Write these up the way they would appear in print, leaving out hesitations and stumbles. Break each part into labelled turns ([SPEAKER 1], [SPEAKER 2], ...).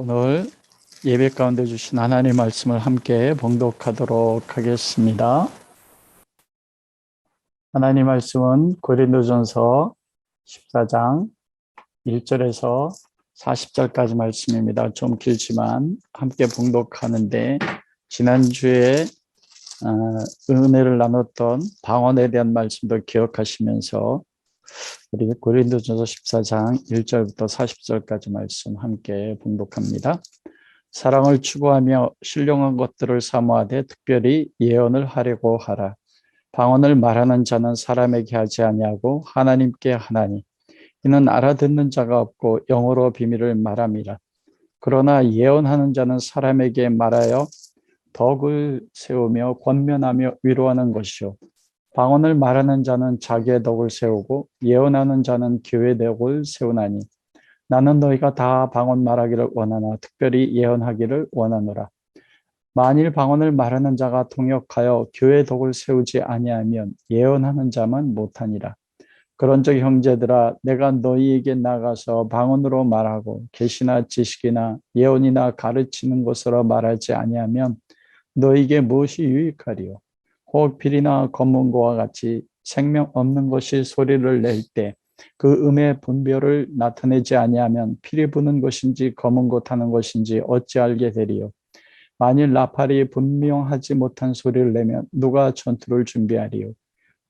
[SPEAKER 1] 오늘 예배 가운데 주신 하나님의 말씀을 함께 봉독하도록 하겠습니다. 하나님 말씀은 고린도전서 14장 1절에서 40절까지 말씀입니다. 좀 길지만 함께 봉독하는데 지난주에 은혜를 나눴던 방언에 대한 말씀도 기억하시면서 우리 고린도전서 14장 1절부터 40절까지 말씀 함께 봉독합니다. 사랑을 추구하며 신령한 것들을 사모하되 특별히 예언을 하려고 하라. 방언을 말하는 자는 사람에게 하지 아니하고 하나님께 하나니 이는 알아듣는 자가 없고 영어로 비밀을 말함이라. 그러나 예언하는 자는 사람에게 말하여 덕을 세우며 권면하며 위로하는 것이요 방언을 말하는 자는 자기의 덕을 세우고 예언하는 자는 교회의 덕을 세우나니 나는 너희가 다 방언 말하기를 원하나 특별히 예언하기를 원하노라. 만일 방언을 말하는 자가 통역하여 교회의 덕을 세우지 아니하면 예언하는 자만 못하니라. 그런즉 형제들아 내가 너희에게 나가서 방언으로 말하고 계시나 지식이나 예언이나 가르치는 것으로 말하지 아니하면 너희에게 무엇이 유익하리요? 혹 피리나 검은고와 같이 생명 없는 것이 소리를 낼 때 그 음의 분별을 나타내지 아니하면 피리 부는 것인지 검은 것 하는 것인지 어찌 알게 되리요? 만일 나팔이 분명하지 못한 소리를 내면 누가 전투를 준비하리요?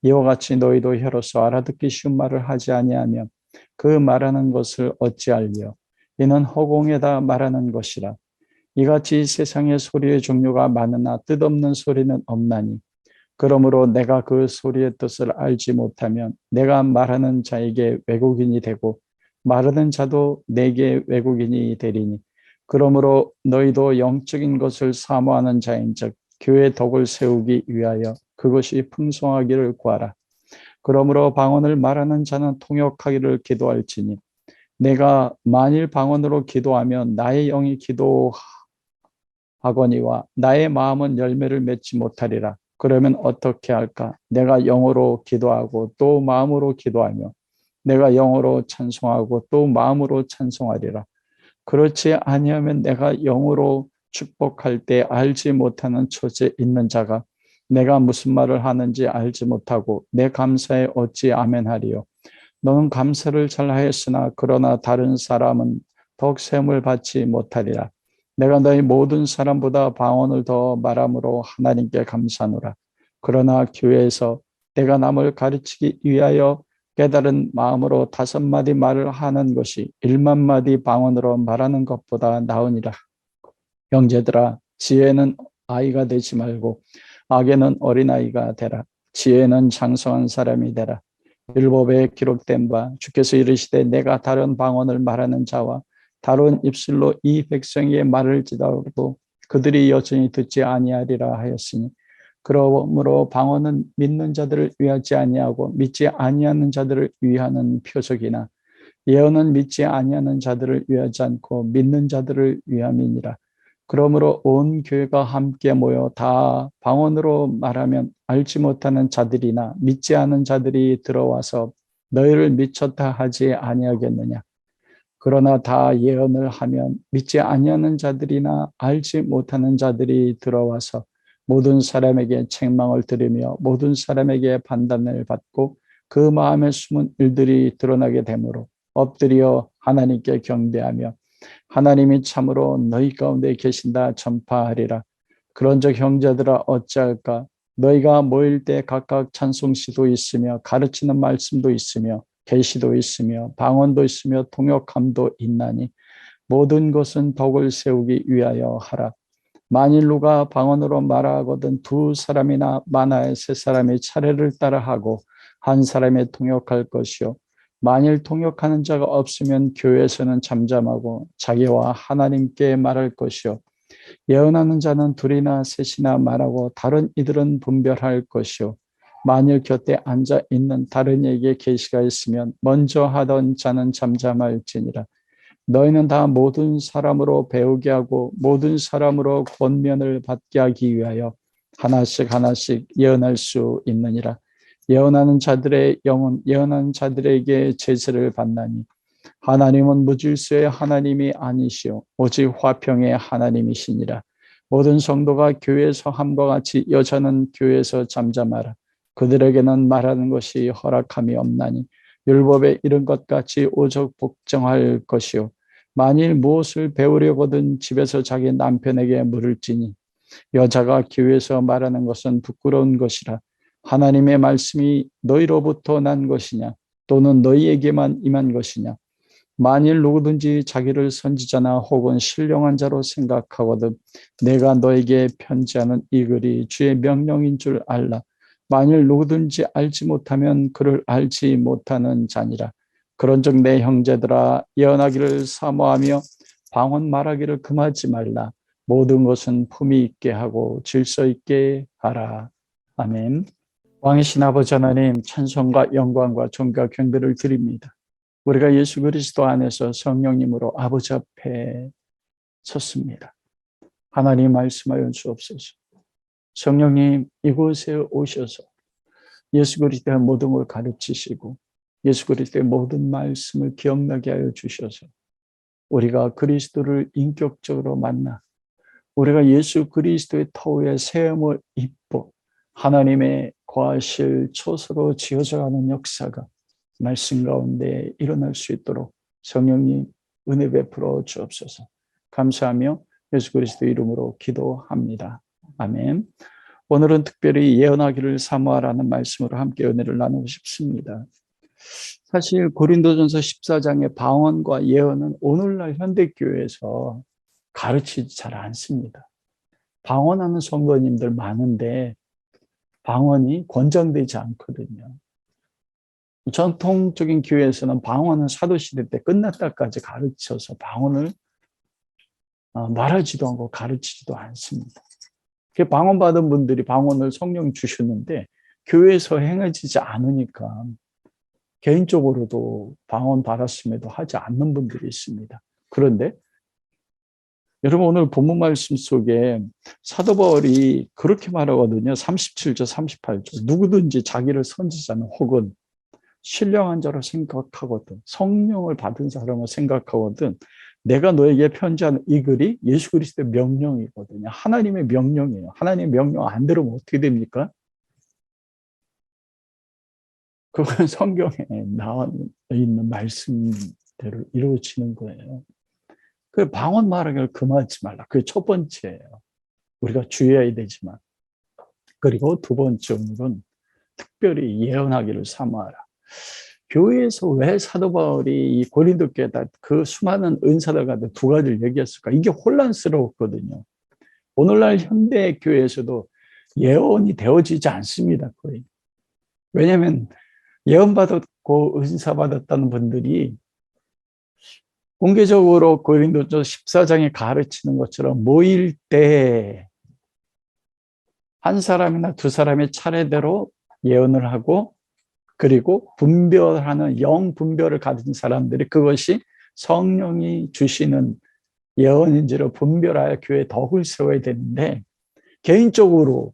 [SPEAKER 1] 이와 같이 너희도 혀로서 알아듣기 쉬운 말을 하지 아니하면 그 말하는 것을 어찌 알리요? 이는 허공에다 말하는 것이라. 이같이 세상의 소리의 종류가 많으나 뜻없는 소리는 없나니 그러므로 내가 그 소리의 뜻을 알지 못하면 내가 말하는 자에게 왜곡인이 되고 말하는 자도 내게 왜곡인이 되리니 그러므로 너희도 영적인 것을 사모하는 자인즉 교회의 덕을 세우기 위하여 그것이 풍성하기를 구하라. 그러므로 방언을 말하는 자는 통역하기를 기도할지니 내가 만일 방언으로 기도하면 나의 영이 기도하거니와 나의 마음은 열매를 맺지 못하리라. 그러면 어떻게 할까? 내가 영어로 기도하고 또 마음으로 기도하며 내가 영어로 찬송하고 또 마음으로 찬송하리라. 그렇지 아니하면 내가 영어로 축복할 때 알지 못하는 처지에 있는 자가 내가 무슨 말을 하는지 알지 못하고 내 감사에 어찌 아멘하리요? 너는 감사를 잘하였으나 그러나 다른 사람은 더욱 세움을 받지 못하리라. 내가 너희 모든 사람보다 방언을 더 말함으로 하나님께 감사하노라. 그러나 교회에서 내가 남을 가르치기 위하여 깨달은 마음으로 5마디 말을 하는 것이 1만 마디 방언으로 말하는 것보다 나으니라. 형제들아, 지혜는 아이가 되지 말고 악에는 어린아이가 되라. 지혜는 장성한 사람이 되라. 율법에 기록된 바 주께서 이르시되 내가 다른 방언을 말하는 자와 다른 입술로 이 백성의 말을 지다도 그들이 여전히 듣지 아니하리라 하였으니 그러므로 방언은 믿는 자들을 위하지 아니하고 믿지 아니하는 자들을 위하는 표적이나 예언은 믿지 아니하는 자들을 위하지 않고 믿는 자들을 위함이니라. 그러므로 온 교회가 함께 모여 다 방언으로 말하면 알지 못하는 자들이나 믿지 않은 자들이 들어와서 너희를 미쳤다 하지 아니하겠느냐. 그러나 다 예언을 하면 믿지 아니하는 자들이나 알지 못하는 자들이 들어와서 모든 사람에게 책망을 들으며 모든 사람에게 판단을 받고 그 마음에 숨은 일들이 드러나게 되므로 엎드려 하나님께 경배하며 하나님이 참으로 너희 가운데 계신다 전파하리라. 그런즉 형제들아 어찌할까? 너희가 모일 때 각각 찬송시도 있으며 가르치는 말씀도 있으며 계시도 있으며 방언도 있으며 통역함도 있나니 모든 것은 덕을 세우기 위하여 하라. 만일 누가 방언으로 말하거든 2사람이나 많아야 3사람이 차례를 따라하고 한 사람이 통역할 것이요 만일 통역하는 자가 없으면 교회에서는 잠잠하고 자기와 하나님께 말할 것이요 예언하는 자는 2이나 3이나 말하고 다른 이들은 분별할 것이요 만일 곁에 앉아 있는 다른 이에게 계시가 있으면 먼저 하던 자는 잠잠할지니라. 너희는 다 모든 사람으로 배우게 하고 모든 사람으로 권면을 받게 하기 위하여 하나씩 하나씩 예언할 수 있느니라. 예언하는 자들의 영은 예언하는 자들에게 제지를 받나니 하나님은 무질서의 하나님이 아니시오 오직 화평의 하나님이시니라. 모든 성도가 교회에서 함과 같이 여자는 교회에서 잠잠하라. 그들에게는 말하는 것이 허락함이 없나니 율법에 이른 것 같이 오직 복종할 것이요 만일 무엇을 배우려거든 집에서 자기 남편에게 물을지니 여자가 교회에서 말하는 것은 부끄러운 것이라. 하나님의 말씀이 너희로부터 난 것이냐 또는 너희에게만 임한 것이냐. 만일 누구든지 자기를 선지자나 혹은 신령한 자로 생각하거든 내가 너에게 편지하는 이 글이 주의 명령인 줄 알라. 만일 누구든지 알지 못하면 그를 알지 못하는 자니라. 그런즉 내 형제들아 예언하기를 사모하며 방언 말하기를 금하지 말라. 모든 것은 품위 있게 하고 질서 있게 하라. 아멘. 왕이신 아버지 하나님 찬송과 영광과 존귀와 경배를 드립니다. 우리가 예수 그리스도 안에서 성령님으로 아버지 앞에 섰습니다. 하나님 말씀하여 주옵소서. 성령님 이곳에 오셔서 예수 그리스도의 모든 걸 가르치시고 예수 그리스도의 모든 말씀을 기억나게 하여 주셔서 우리가 그리스도를 인격적으로 만나 우리가 예수 그리스도의 터위에 세움을 입고 하나님의 거하실 초소로 지어져가는 역사가 말씀 가운데 일어날 수 있도록 성령님 은혜 베풀어 주옵소서. 감사하며 예수 그리스도 이름으로 기도합니다. 아멘. 오늘은 특별히 예언하기를 사모하라는 말씀으로 함께 은혜를 나누고 싶습니다. 사실 고린도전서 14장의 방언과 예언은 오늘날 현대교회에서 가르치지 잘 않습니다. 방언하는 성도님들 많은데 방언이 권장되지 않거든요. 전통적인 교회에서는 방언은 사도시대 때 끝났다까지 가르쳐서 방언을 말하지도 않고 가르치지도 않습니다. 방언 받은 분들이 방언을 성령 주셨는데 교회에서 행해지지 않으니까 개인적으로도 방언 받았음에도 하지 않는 분들이 있습니다. 그런데 여러분 오늘 본문 말씀 속에 사도 바울이 그렇게 말하거든요. 37절 38절 누구든지 자기를 선지자는 혹은 신령한 자로 생각하거든 성령을 받은 사람을 생각하거든 내가 너에게 편지하는 이 글이 예수 그리스도의 명령이거든요. 하나님의 명령이에요. 하나님의 명령 안 들으면 어떻게 됩니까? 그건 성경에 나와 있는 말씀대로 이루어지는 거예요. 그 방언 말하기를 금하지 말라. 그게 첫 번째예요. 우리가 주의해야 되지만. 그리고 두 번째는 특별히 예언하기를 사모하라. 교회에서 왜 사도 바울이 이 고린도 교회에다 그 수많은 은사들 가운데 두 가지를 얘기했을까? 이게 혼란스러웠거든요. 오늘날 현대 교회에서도 예언이 되어지지 않습니다. 거의. 왜냐하면 예언 받았고 은사 받았다는 분들이 공개적으로 고린도서 14장에 가르치는 것처럼 모일 때 한 사람이나 두 사람의 차례대로 예언을 하고 그리고 분별하는 영 분별을 가진 사람들이 그것이 성령이 주시는 예언인지를 분별하여 교회에 덕을 세워야 되는데 개인적으로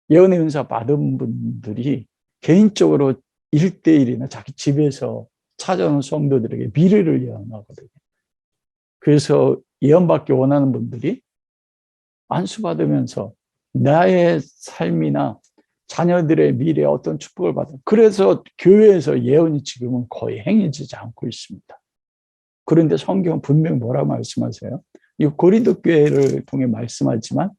[SPEAKER 1] 예언의 은사 받은 분들이 개인적으로 1대1이나 자기 집에서 찾아오는 성도들에게 미래를 예언하거든요. 그래서 예언받기 원하는 분들이 안수받으면서 나의 삶이나 자녀들의 미래에 어떤 축복을 받아. 그래서 교회에서 예언이 지금은 거의 행해지지 않고 있습니다. 그런데 성경은 분명히 뭐라고 말씀하세요? 이 고린도 교회를 통해 말씀하지만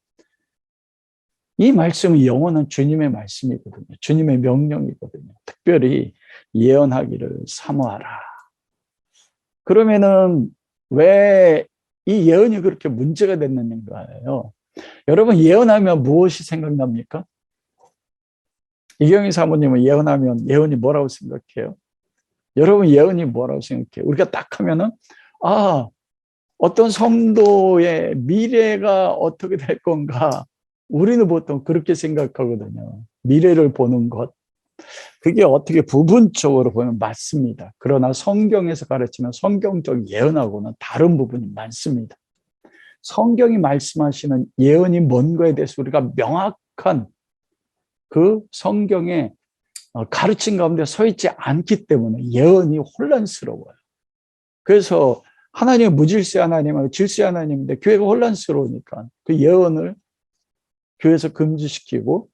[SPEAKER 1] 이 말씀은 영원한 주님의 말씀이거든요. 주님의 명령이거든요. 특별히 예언하기를 사모하라. 그러면은 왜 이 예언이 그렇게 문제가 됐느냐요? 여러분 예언하면 무엇이 생각납니까? 이경희 사모님은 예언하면 예언이 뭐라고 생각해요? 여러분 예언이 뭐라고 생각해요? 우리가 딱 하면은 어떤 성도의 미래가 어떻게 될 건가? 우리는 보통 그렇게 생각하거든요. 미래를 보는 것. 그게 어떻게 부분적으로 보면 맞습니다. 그러나 성경에서 가르치는 성경적 예언하고는 다른 부분이 많습니다. 성경이 말씀하시는 예언이 뭔가에 대해서 우리가 명확한 그 성경의 가르침 가운데 서 있지 않기 때문에 예언이 혼란스러워요. 그래서 하나님은 무질서 하나님하고 질서 하나님인데 교회가 혼란스러우니까 그 예언을 교회에서 금지시키고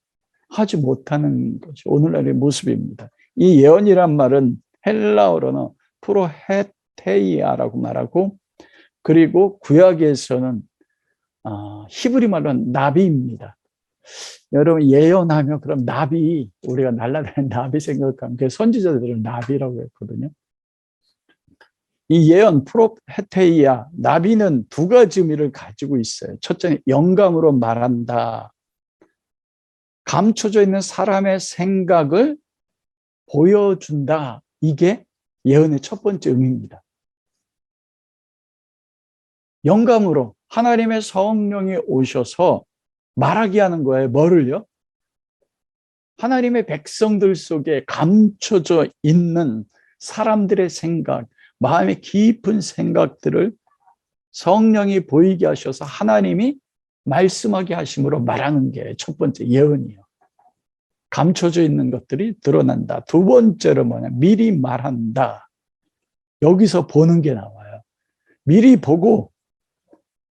[SPEAKER 1] 하지 못하는 것이 오늘날의 모습입니다. 이 예언이란 말은 헬라어로는 프로헤테이아라고 말하고, 그리고 구약에서는 히브리 말로는 나비입니다. 여러분 예언하면 그럼 나비, 우리가 날아다니는 나비 생각하면 그 선지자들은 나비라고 했거든요. 이 예언 프로헤테이아, 나비는 두 가지 의미를 가지고 있어요. 첫째는 영감으로 말한다. 감춰져 있는 사람의 생각을 보여준다. 이게 예언의 첫 번째 의미입니다. 영감으로 하나님의 성령이 오셔서 말하게 하는 거예요. 뭐를요? 하나님의 백성들 속에 감춰져 있는 사람들의 생각, 마음의 깊은 생각들을 성령이 보이게 하셔서 하나님이 말씀하게 하심으로 말하는 게 첫 번째 예언이에요. 감춰져 있는 것들이 드러난다. 두 번째로 뭐냐? 미리 말한다. 여기서 보는 게 나와요. 미리 보고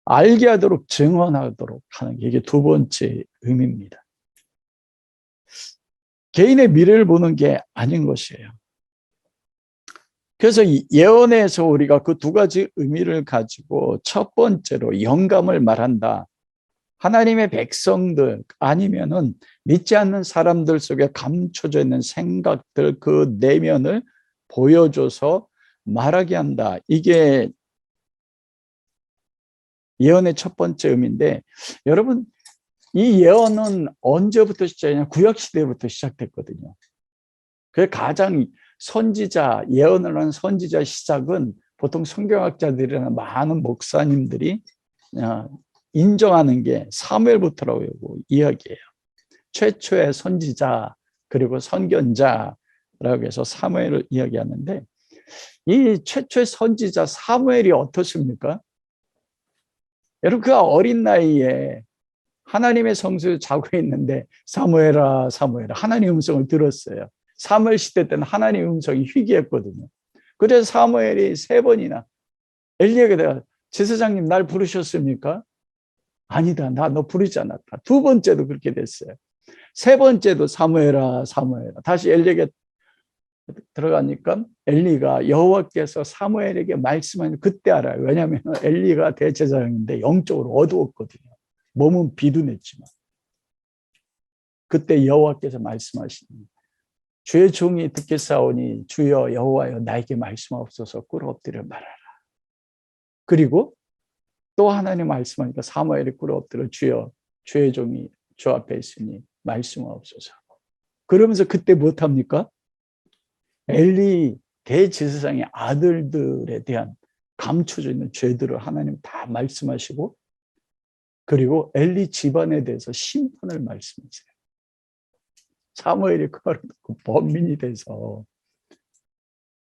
[SPEAKER 1] 알게 하도록 증언하도록 하는 게 이게 두 번째 의미입니다. 개인의 미래를 보는 게 아닌 것이에요. 그래서 예언에서 우리가 그 두 가지 의미를 가지고 첫 번째로 영감을 말한다. 하나님의 백성들 아니면은 믿지 않는 사람들 속에 감춰져 있는 생각들, 그 내면을 보여줘서 말하게 한다. 이게 예언의 첫 번째 의미인데, 여러분 이 예언은 언제부터 시작이냐? 구약시대부터 시작됐거든요. 그 가장 선지자, 예언을 한 선지자 시작은 보통 성경학자들이나 많은 목사님들이 인정하는 게 사무엘부터라고 이야기해요. 최초의 선지자 그리고 선견자라고 해서 사무엘을 이야기하는데, 이 최초의 선지자 사무엘이 어떻습니까? 여러분 그 어린 나이에 하나님의 성소에 자고 있는데 사무엘아 사무엘아 하나님의 음성을 들었어요. 사무엘 시대 때는 하나님의 음성이 희귀했거든요. 그래서 사무엘이 3번이나 엘리에게 내가 제사장님 날 부르셨습니까? 아니다, 나 너 부르지 않았다. 2번째도 그렇게 됐어요. 3번째도 사무엘아 사무엘아. 다시 엘리에게 들어가니까 엘리가 여호와께서 사무엘에게 말씀하는 그때 알아요. 왜냐하면 엘리가 대제사장인데 영적으로 어두웠거든요. 몸은 비둔했지만 그때 여호와께서 말씀하시니 주의 종이 듣겠사오니 주여 여호와여 나에게 말씀하옵소서 꿇어 엎드려 말하라. 그리고 또 하나님 말씀하니까 사무엘이 꿇어 엎드려 주여 주의 종이 주 앞에 있으니 말씀하옵소서. 그러면서 그때 못합니까? 엘리 대제사장의 아들들에 대한 감춰져 있는 죄들을 하나님 다 말씀하시고, 그리고 엘리 집안에 대해서 심판을 말씀하세요. 사무엘이 그걸 듣고 번민이 돼서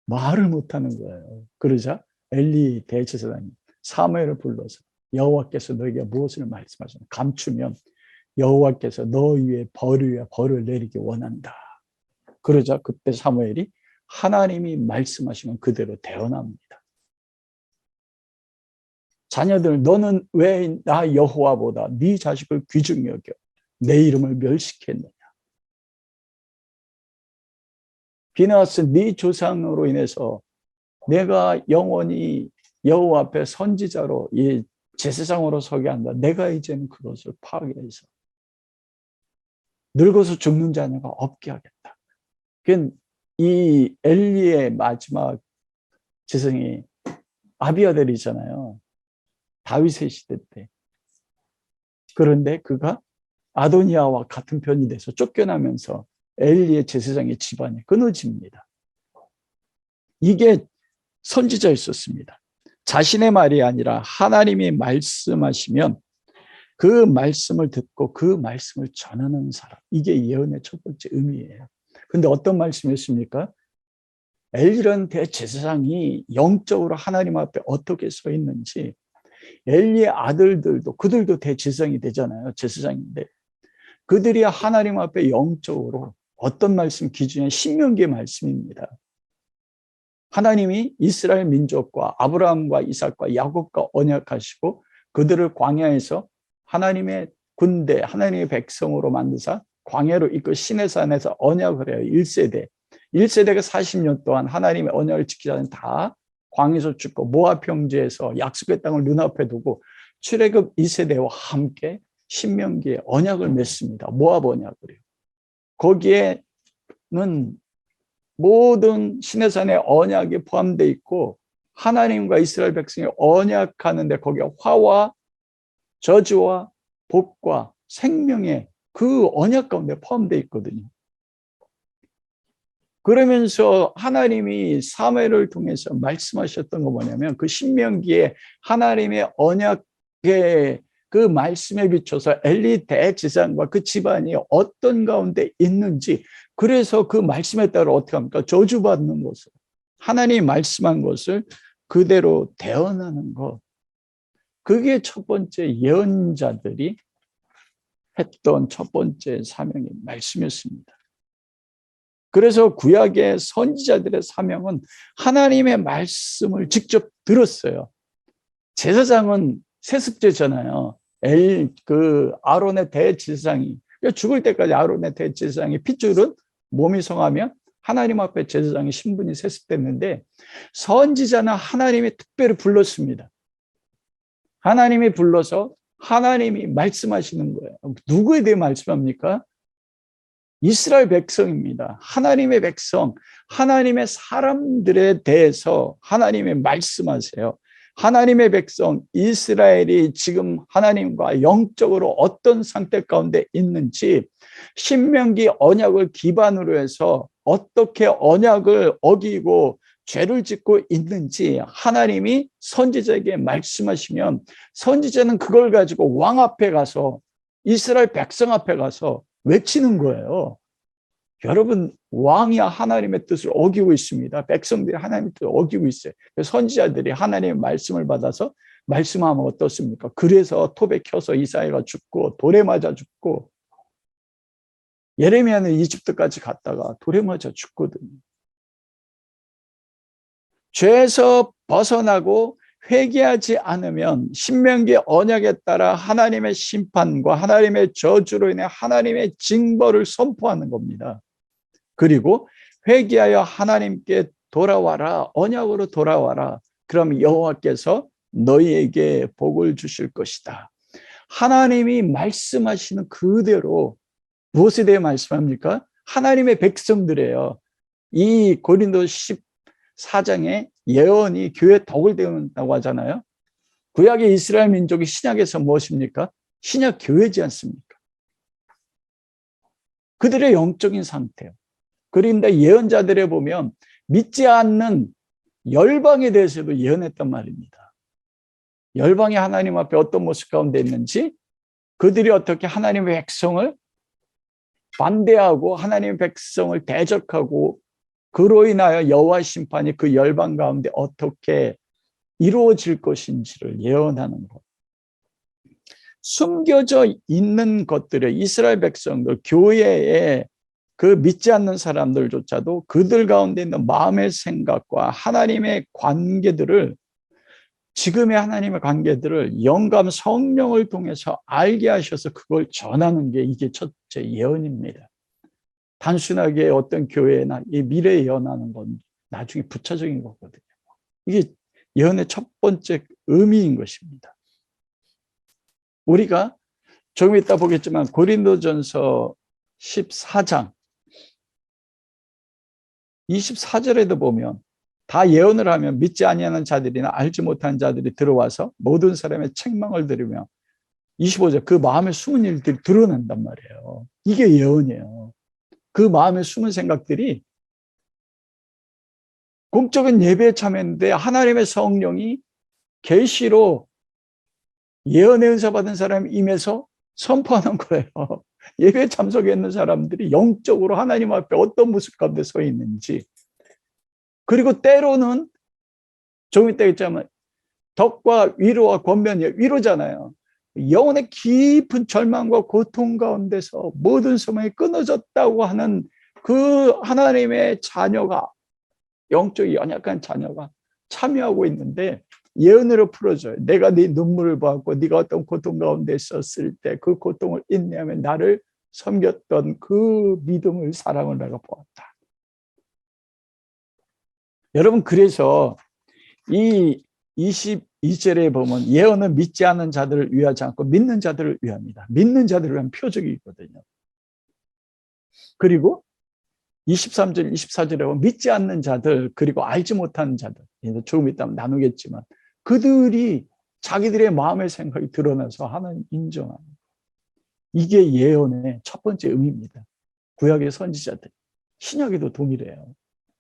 [SPEAKER 1] 말을 못하는 거예요. 그러자 엘리 대제사장이 사무엘을 불러서 여호와께서 너에게 무엇을 말씀하시나 감추면 여호와께서 너 위에 벌을 내리기 원한다. 그러자 그때 사무엘이 하나님이 말씀하시면 그대로 대언합니다. 자녀들 너는 왜 나 여호와보다 네 자식을 귀중히 여겨 내 이름을 멸시했느냐. 비나스 네 조상으로 인해서 내가 영원히 여호와 앞에 선지자로 이 제사장으로 서게 한다. 내가 이제는 그것을 파괴해서 늙어서 죽는 자녀가 없게 하겠다. 이 엘리의 마지막 제사장이 아비아델이잖아요. 다윗의 시대 때. 그런데 그가 아도니아와 같은 편이 돼서 쫓겨나면서 엘리의 제사장의 집안이 끊어집니다. 이게 선지자였었습니다. 자신의 말이 아니라 하나님이 말씀하시면 그 말씀을 듣고 그 말씀을 전하는 사람. 이게 예언의 첫 번째 의미예요. 근데 어떤 말씀이었습니까? 엘리라는 대제사장이 영적으로 하나님 앞에 어떻게 서 있는지, 엘리의 아들들도 그들도 대제사장이 되잖아요. 제사장인데 그들이 하나님 앞에 영적으로 어떤 말씀 기준이 신명기의 말씀입니다. 하나님이 이스라엘 민족과 아브라함과 이삭과 야곱과 언약하시고 그들을 광야에서 하나님의 군대, 하나님의 백성으로 만드사 광야로 이끌 시내산에서 언약을 해요. 1세대. 1세대가 40년 동안 하나님의 언약을 지키자는 다 광야에서 죽고 모압 평지에서 약속의 땅을 눈앞에 두고 출애굽 2세대와 함께 신명기에 언약을 맺습니다. 모압 언약을요. 거기에는 모든 시내산의 언약이 포함되어 있고 하나님과 이스라엘 백성이 언약하는데 거기에 화와 저주와 복과 생명의 그 언약 가운데 포함되어 있거든요. 그러면서 하나님이 사무엘을 통해서 말씀하셨던 거 뭐냐면 그 신명기에 하나님의 언약의 그 말씀에 비춰서 엘리 대제사장과 그 집안이 어떤 가운데 있는지, 그래서 그 말씀에 따라 어떻게 합니까? 저주받는 것을, 하나님이 말씀한 것을 그대로 대언하는 것, 그게 첫 번째 예언자들이 했던 첫 번째 사명의 말씀이었습니다. 그래서 구약의 선지자들의 사명은 하나님의 말씀을 직접 들었어요. 제사장은 세습제잖아요. 아론의 대제사장이, 죽을 때까지 아론의 대제사장이 핏줄은 몸이 성하면 하나님 앞에 제사장의 신분이 세습됐는데, 선지자는 하나님이 특별히 불렀습니다. 하나님이 불러서 하나님이 말씀하시는 거예요. 누구에 대해 말씀합니까? 이스라엘 백성입니다. 하나님의 백성, 하나님의 사람들에 대해서 하나님이 말씀하세요. 하나님의 백성 이스라엘이 지금 하나님과 영적으로 어떤 상태 가운데 있는지, 신명기 언약을 기반으로 해서 어떻게 언약을 어기고 죄를 짓고 있는지 하나님이 선지자에게 말씀하시면, 선지자는 그걸 가지고 왕 앞에 가서, 이스라엘 백성 앞에 가서 외치는 거예요. 여러분, 왕이 하나님의 뜻을 어기고 있습니다. 백성들이 하나님의 뜻을 어기고 있어요. 선지자들이 하나님의 말씀을 받아서 말씀하면 어떻습니까? 그래서 톱에 켜서 이사야가 죽고 돌에 맞아 죽고, 예레미야는 이집트까지 갔다가 돌에 맞아 죽거든요. 죄에서 벗어나고 회개하지 않으면 신명기 언약에 따라 하나님의 심판과 하나님의 저주로 인해 하나님의 징벌을 선포하는 겁니다. 그리고 회개하여 하나님께 돌아와라, 언약으로 돌아와라. 그럼 여호와께서 너희에게 복을 주실 것이다. 하나님이 말씀하시는 그대로 무엇에 대해 말씀합니까? 하나님의 백성들이에요. 이 고린도 14장에 예언이 교회 덕을 되는다고 하잖아요. 구약의 이스라엘 민족이 신약에서 무엇입니까? 신약 교회지 않습니까? 그들의 영적인 상태요. 그런데 예언자들에 보면 믿지 않는 열방에 대해서도 예언했단 말입니다. 열방이 하나님 앞에 어떤 모습 가운데 있는지, 그들이 어떻게 하나님의 백성을 반대하고 하나님의 백성을 대적하고, 그로 인하여 여호와 심판이 그 열방 가운데 어떻게 이루어질 것인지를 예언하는 것. 숨겨져 있는 것들을 이스라엘 백성들, 교회에 그 믿지 않는 사람들조차도 그들 가운데 있는 마음의 생각과 하나님의 관계들을, 지금의 하나님의 관계들을 영감 성령을 통해서 알게 하셔서 그걸 전하는 게 이게 첫째 예언입니다. 단순하게 어떤 교회나 이 미래에 예언하는 건 나중에 부차적인 거거든요. 이게 예언의 첫 번째 의미인 것입니다. 우리가 조금 이따 보겠지만 고린도전서 14장 24절에도 보면 다 예언을 하면 믿지 아니하는 자들이나 알지 못하는 자들이 들어와서 모든 사람의 책망을 들으며, 25절 그 마음에 숨은 일들이 드러난단 말이에요. 이게 예언이에요. 그 마음에 숨은 생각들이 공적인 예배에 참여했는데 하나님의 성령이 계시로 예언의 은사 받은 사람이 임해서 선포하는 거예요. 예배 참석에 있는 사람들이 영적으로 하나님 앞에 어떤 모습 가운데 서 있는지, 그리고 때로는 조금 이따 있자면 덕과 위로와 권면이 위로잖아요. 영혼의 깊은 절망과 고통 가운데서 모든 소망이 끊어졌다고 하는 그 하나님의 자녀가, 영적 연약한 자녀가 참여하고 있는데 예언으로 풀어줘요. 내가 네 눈물을 보았고 네가 어떤 고통 가운데 있었을 때 그 고통을 인내하며 나를 섬겼던 그 믿음을, 사랑을 내가 보았다. 여러분, 그래서 이 22절에 보면 예언은 믿지 않는 자들을 위하지 않고 믿는 자들을 위합니다. 믿는 자들을 위한 표적이 있거든요. 그리고 23절, 24절에 보면 믿지 않는 자들, 그리고 알지 못하는 자들, 조금 있다면 나누겠지만 그들이 자기들의 마음의 생각이 드러나서 하나님 인정하는, 이게 예언의 첫 번째 의미입니다. 구약의 선지자들, 신약에도 동일해요.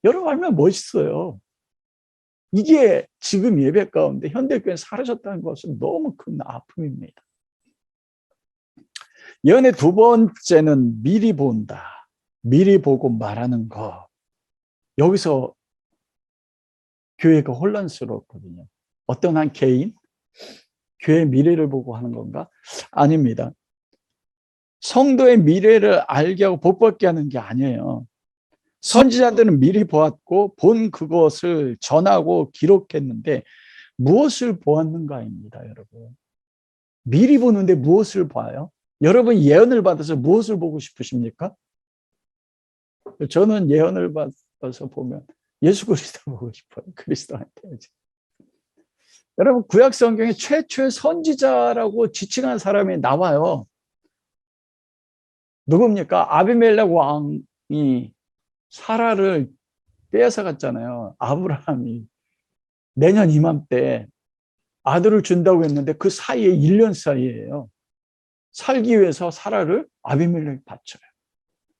[SPEAKER 1] 여러분 알면 멋있어요. 이게 지금 예배 가운데 현대교회에 사라졌다는 것은 너무 큰 아픔입니다. 예언의 두 번째는 미리 본다. 미리 보고 말하는 것. 여기서 교회가 혼란스럽거든요. 어떤 한 개인, 교회의 미래를 보고 하는 건가? 아닙니다. 성도의 미래를 알게 하고 복 받게 하는 게 아니에요. 선지자들은 미리 보았고 본 그것을 전하고 기록했는데 무엇을 보았는가입니다, 여러분. 미리 보는데 무엇을 봐요? 여러분 예언을 받아서 무엇을 보고 싶으십니까? 저는 예언을 받아서 보면 예수 그리스도 보고 싶어요. 그리스도한테. 여러분, 구약 성경에 최초의 선지자라고 지칭한 사람이 나와요. 누굽니까? 아비멜렉 왕이 사라를 빼앗아갔잖아요. 아브라함이 내년 이맘때 아들을 준다고 했는데 그 사이에 1년 사이에요. 살기 위해서 사라를 아비멜렉 바쳐요.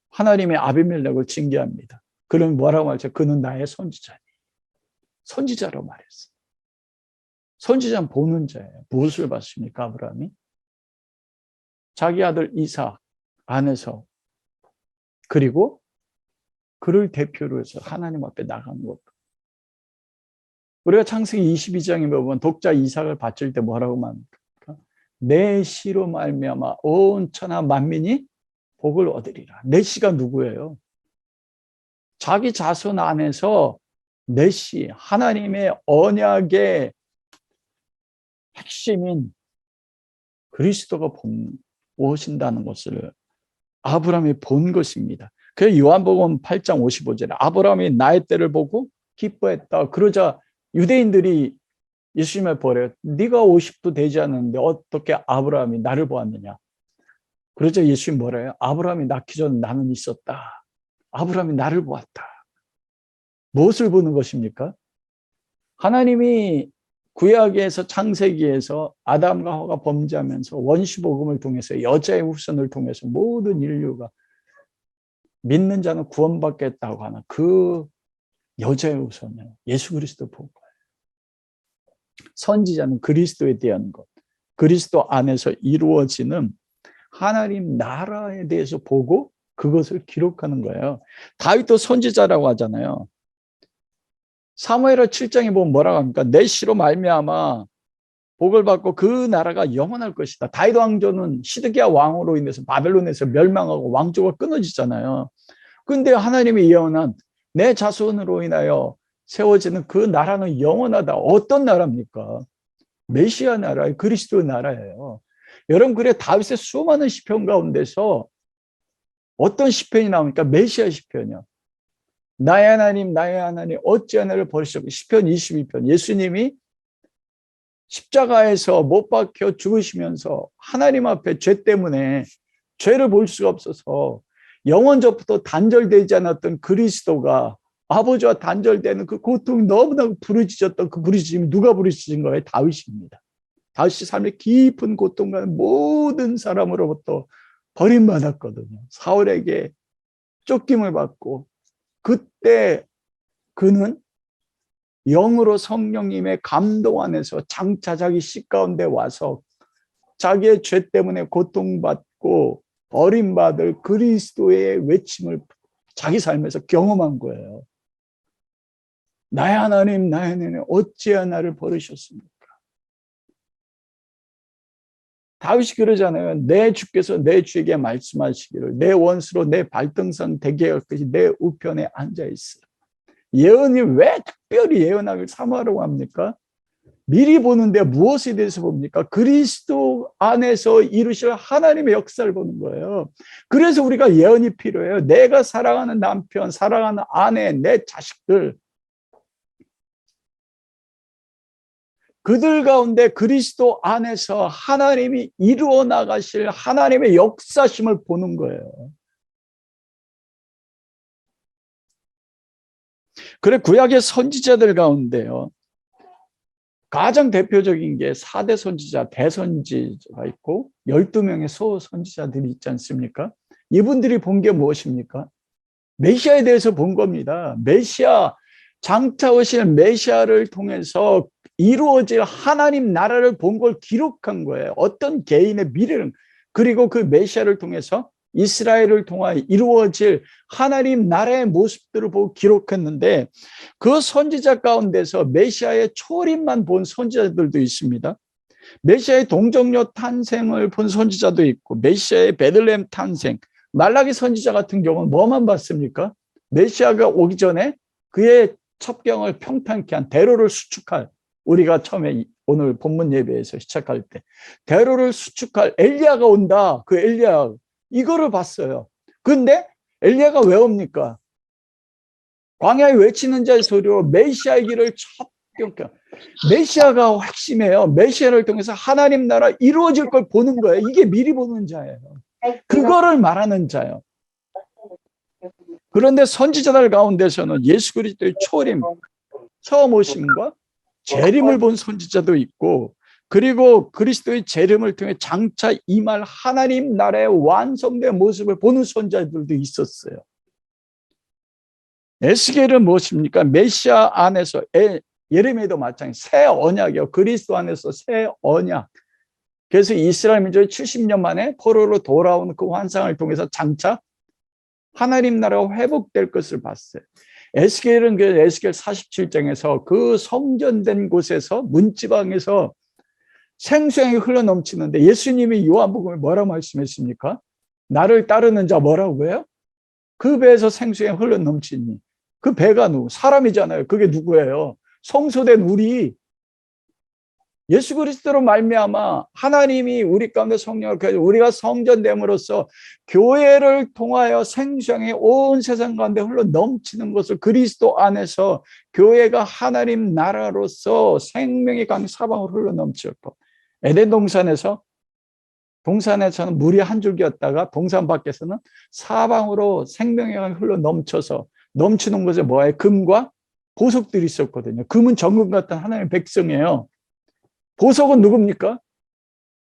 [SPEAKER 1] 하나님의 아비멜렉을 징계합니다. 그럼 뭐라고 말했죠? 그는 나의 선지자니. 선지자로 말했어요. 선지자는 보는 자예요. 무엇을 봤습니까, 아브라함이? 자기 아들 이삭 안에서, 그리고 그를 대표로 해서 하나님 앞에 나간 것. 우리가 창세기 22장에 보면 독자 이삭을 바칠 때 뭐라고 말합니까? 내 씨로 말미암아 온 천하 만민이 복을 얻으리라. 내 씨가 누구예요? 자기 자손 안에서 내 씨, 하나님의 언약의 핵심인 그리스도가 오신다는 것을 아브라함이 본 것입니다. 그래서 요한복음 8장 55절에 아브라함이 나의 때를 보고 기뻐했다. 그러자 유대인들이 예수님을 버려요. 네가 50도 되지 않았는데 어떻게 아브라함이 나를 보았느냐. 그러자 예수님 뭐래요? 아브라함이 낳기 전 나는 있었다. 아브라함이 나를 보았다. 무엇을 보는 것입니까? 하나님이 구약에서 창세기에서 아담과 하와가 범죄하면서 원시복음을 통해서 여자의 후손을 통해서 모든 인류가 믿는 자는 구원받겠다고 하는 그 여자의 후손을 예수 그리스도 본 거예요. 선지자는 그리스도에 대한 것, 그리스도 안에서 이루어지는 하나님 나라에 대해서 보고 그것을 기록하는 거예요. 다윗도 선지자라고 하잖아요. 사무엘하 7장에 보면 뭐라고 합니까? 내 씨로 말미암아 복을 받고 그 나라가 영원할 것이다. 다윗 왕조는 시드기야 왕으로 인해서 바벨론에서 멸망하고 왕조가 끊어지잖아요. 근데 하나님이 예언한 내 자손으로 인하여 세워지는 그 나라는 영원하다. 어떤 나라입니까? 메시아 나라, 그리스도 나라예요. 여러분, 그래 다윗의 수많은 시편 가운데서 어떤 시편이 나옵니까? 메시아 시편이요. 나의 하나님, 나의 하나님, 어찌 나를 버리셨고. 시편 22편. 예수님이 십자가에서 못 박혀 죽으시면서 하나님 앞에 죄 때문에 죄를 볼 수가 없어서 영원전부터 단절되지 않았던 그리스도가 아버지와 단절되는 그 고통이 너무나 부르짖었던 그 부르짖음이 누가 부르짖은 거예요? 다윗입니다. 다윗이 삶의 깊은 고통과 모든 사람으로부터 버림받았거든요. 사울에게 쫓김을 받고 그때 그는 영으로 성령님의 감동 안에서 장차 자기 씨 가운데 와서 자기의 죄 때문에 고통받고 버림받을 그리스도의 외침을 자기 삶에서 경험한 거예요. 나의 하나님, 나의 하나님, 어찌하여 나를 버리셨습니까? 다윗이 그러잖아요. 내 주께서 내 주에게 말씀하시기를 내 원수로 내 발등상 되게 할 것이 내 우편에 앉아있어. 예언이 왜 특별히 예언하기를 사모하라고 합니까? 미리 보는데 무엇에 대해서 봅니까? 그리스도 안에서 이루실 하나님의 역사를 보는 거예요. 그래서 우리가 예언이 필요해요. 내가 사랑하는 남편, 사랑하는 아내, 내 자식들, 그들 가운데 그리스도 안에서 하나님이 이루어 나가실 하나님의 역사심을 보는 거예요. 그래 구약의 선지자들 가운데요. 가장 대표적인 게 4대 선지자, 대선지자가 있고 12명의 소선지자들이 있지 않습니까? 이분들이 본 게 무엇입니까? 메시아에 대해서 본 겁니다. 메시아, 장차 오실 메시아를 통해서 이루어질 하나님 나라를 본 걸 기록한 거예요. 어떤 개인의 미래를, 그리고 그 메시아를 통해서 이스라엘을 통하여 이루어질 하나님 나라의 모습들을 보고 기록했는데 그 선지자 가운데서 메시아의 초림만 본 선지자들도 있습니다. 메시아의 동정녀 탄생을 본 선지자도 있고 메시아의 베들레헴 탄생, 말라기 선지자 같은 경우는 뭐만 봤습니까? 메시아가 오기 전에 그의 첩경을 평탄케 한 대로를 수축할, 우리가 처음에 오늘 본문 예배에서 시작할 때 대로를 수축할 엘리야가 온다. 그 엘리야 이거를 봤어요. 근데 엘리야가 왜 옵니까? 광야에 외치는 자의 소리로 메시아의 길을 첩경케. 메시아가 핵심이에요. 메시아를 통해서 하나님 나라 이루어질 걸 보는 거예요. 이게 미리 보는 자예요. 그거를 말하는 자예요. 그런데 선지자들 가운데서는 예수 그리스도의 초림, 처음 오심과 재림을 본 선지자도 있고, 그리고 그리스도의 재림을 통해 장차 임할 하나님 나라의 완성된 모습을 보는 선지자들도 있었어요. 에스겔은 무엇입니까? 메시아 안에서, 예레미야도 마찬가지, 새 언약이요. 그리스도 안에서 새 언약. 그래서 이스라엘 민족이 70년 만에 포로로 돌아온 그 환상을 통해서 장차 하나님 나라가 회복될 것을 봤어요. 에스겔은 그 에스겔 47장에서 그 성전된 곳에서 문지방에서 생수양이 흘러넘치는데 예수님이 요한복음에 뭐라고 말씀했습니까? 나를 따르는 자 뭐라고 해요? 그 배에서 생수양이 흘러넘치니 그 배가 누구? 사람이잖아요. 그게 누구예요? 성소된 우리. 예수 그리스도로 말미암아 하나님이 우리 가운데 성령을 켜서 우리가 성전됨으로써 교회를 통하여 생수양이 온 세상 가운데 흘러 넘치는 것을 그리스도 안에서 교회가 하나님 나라로서 생명의 강이 사방으로 흘러 넘쳤고, 에덴 동산에서는 물이 한 줄기였다가 동산 밖에서는 사방으로 생명의 강이 흘러 넘쳐서 넘치는 곳에 뭐예요? 금과 보석들이 있었거든요. 금은 정금 같은 하나님의 백성이에요. 보석은 누굽니까?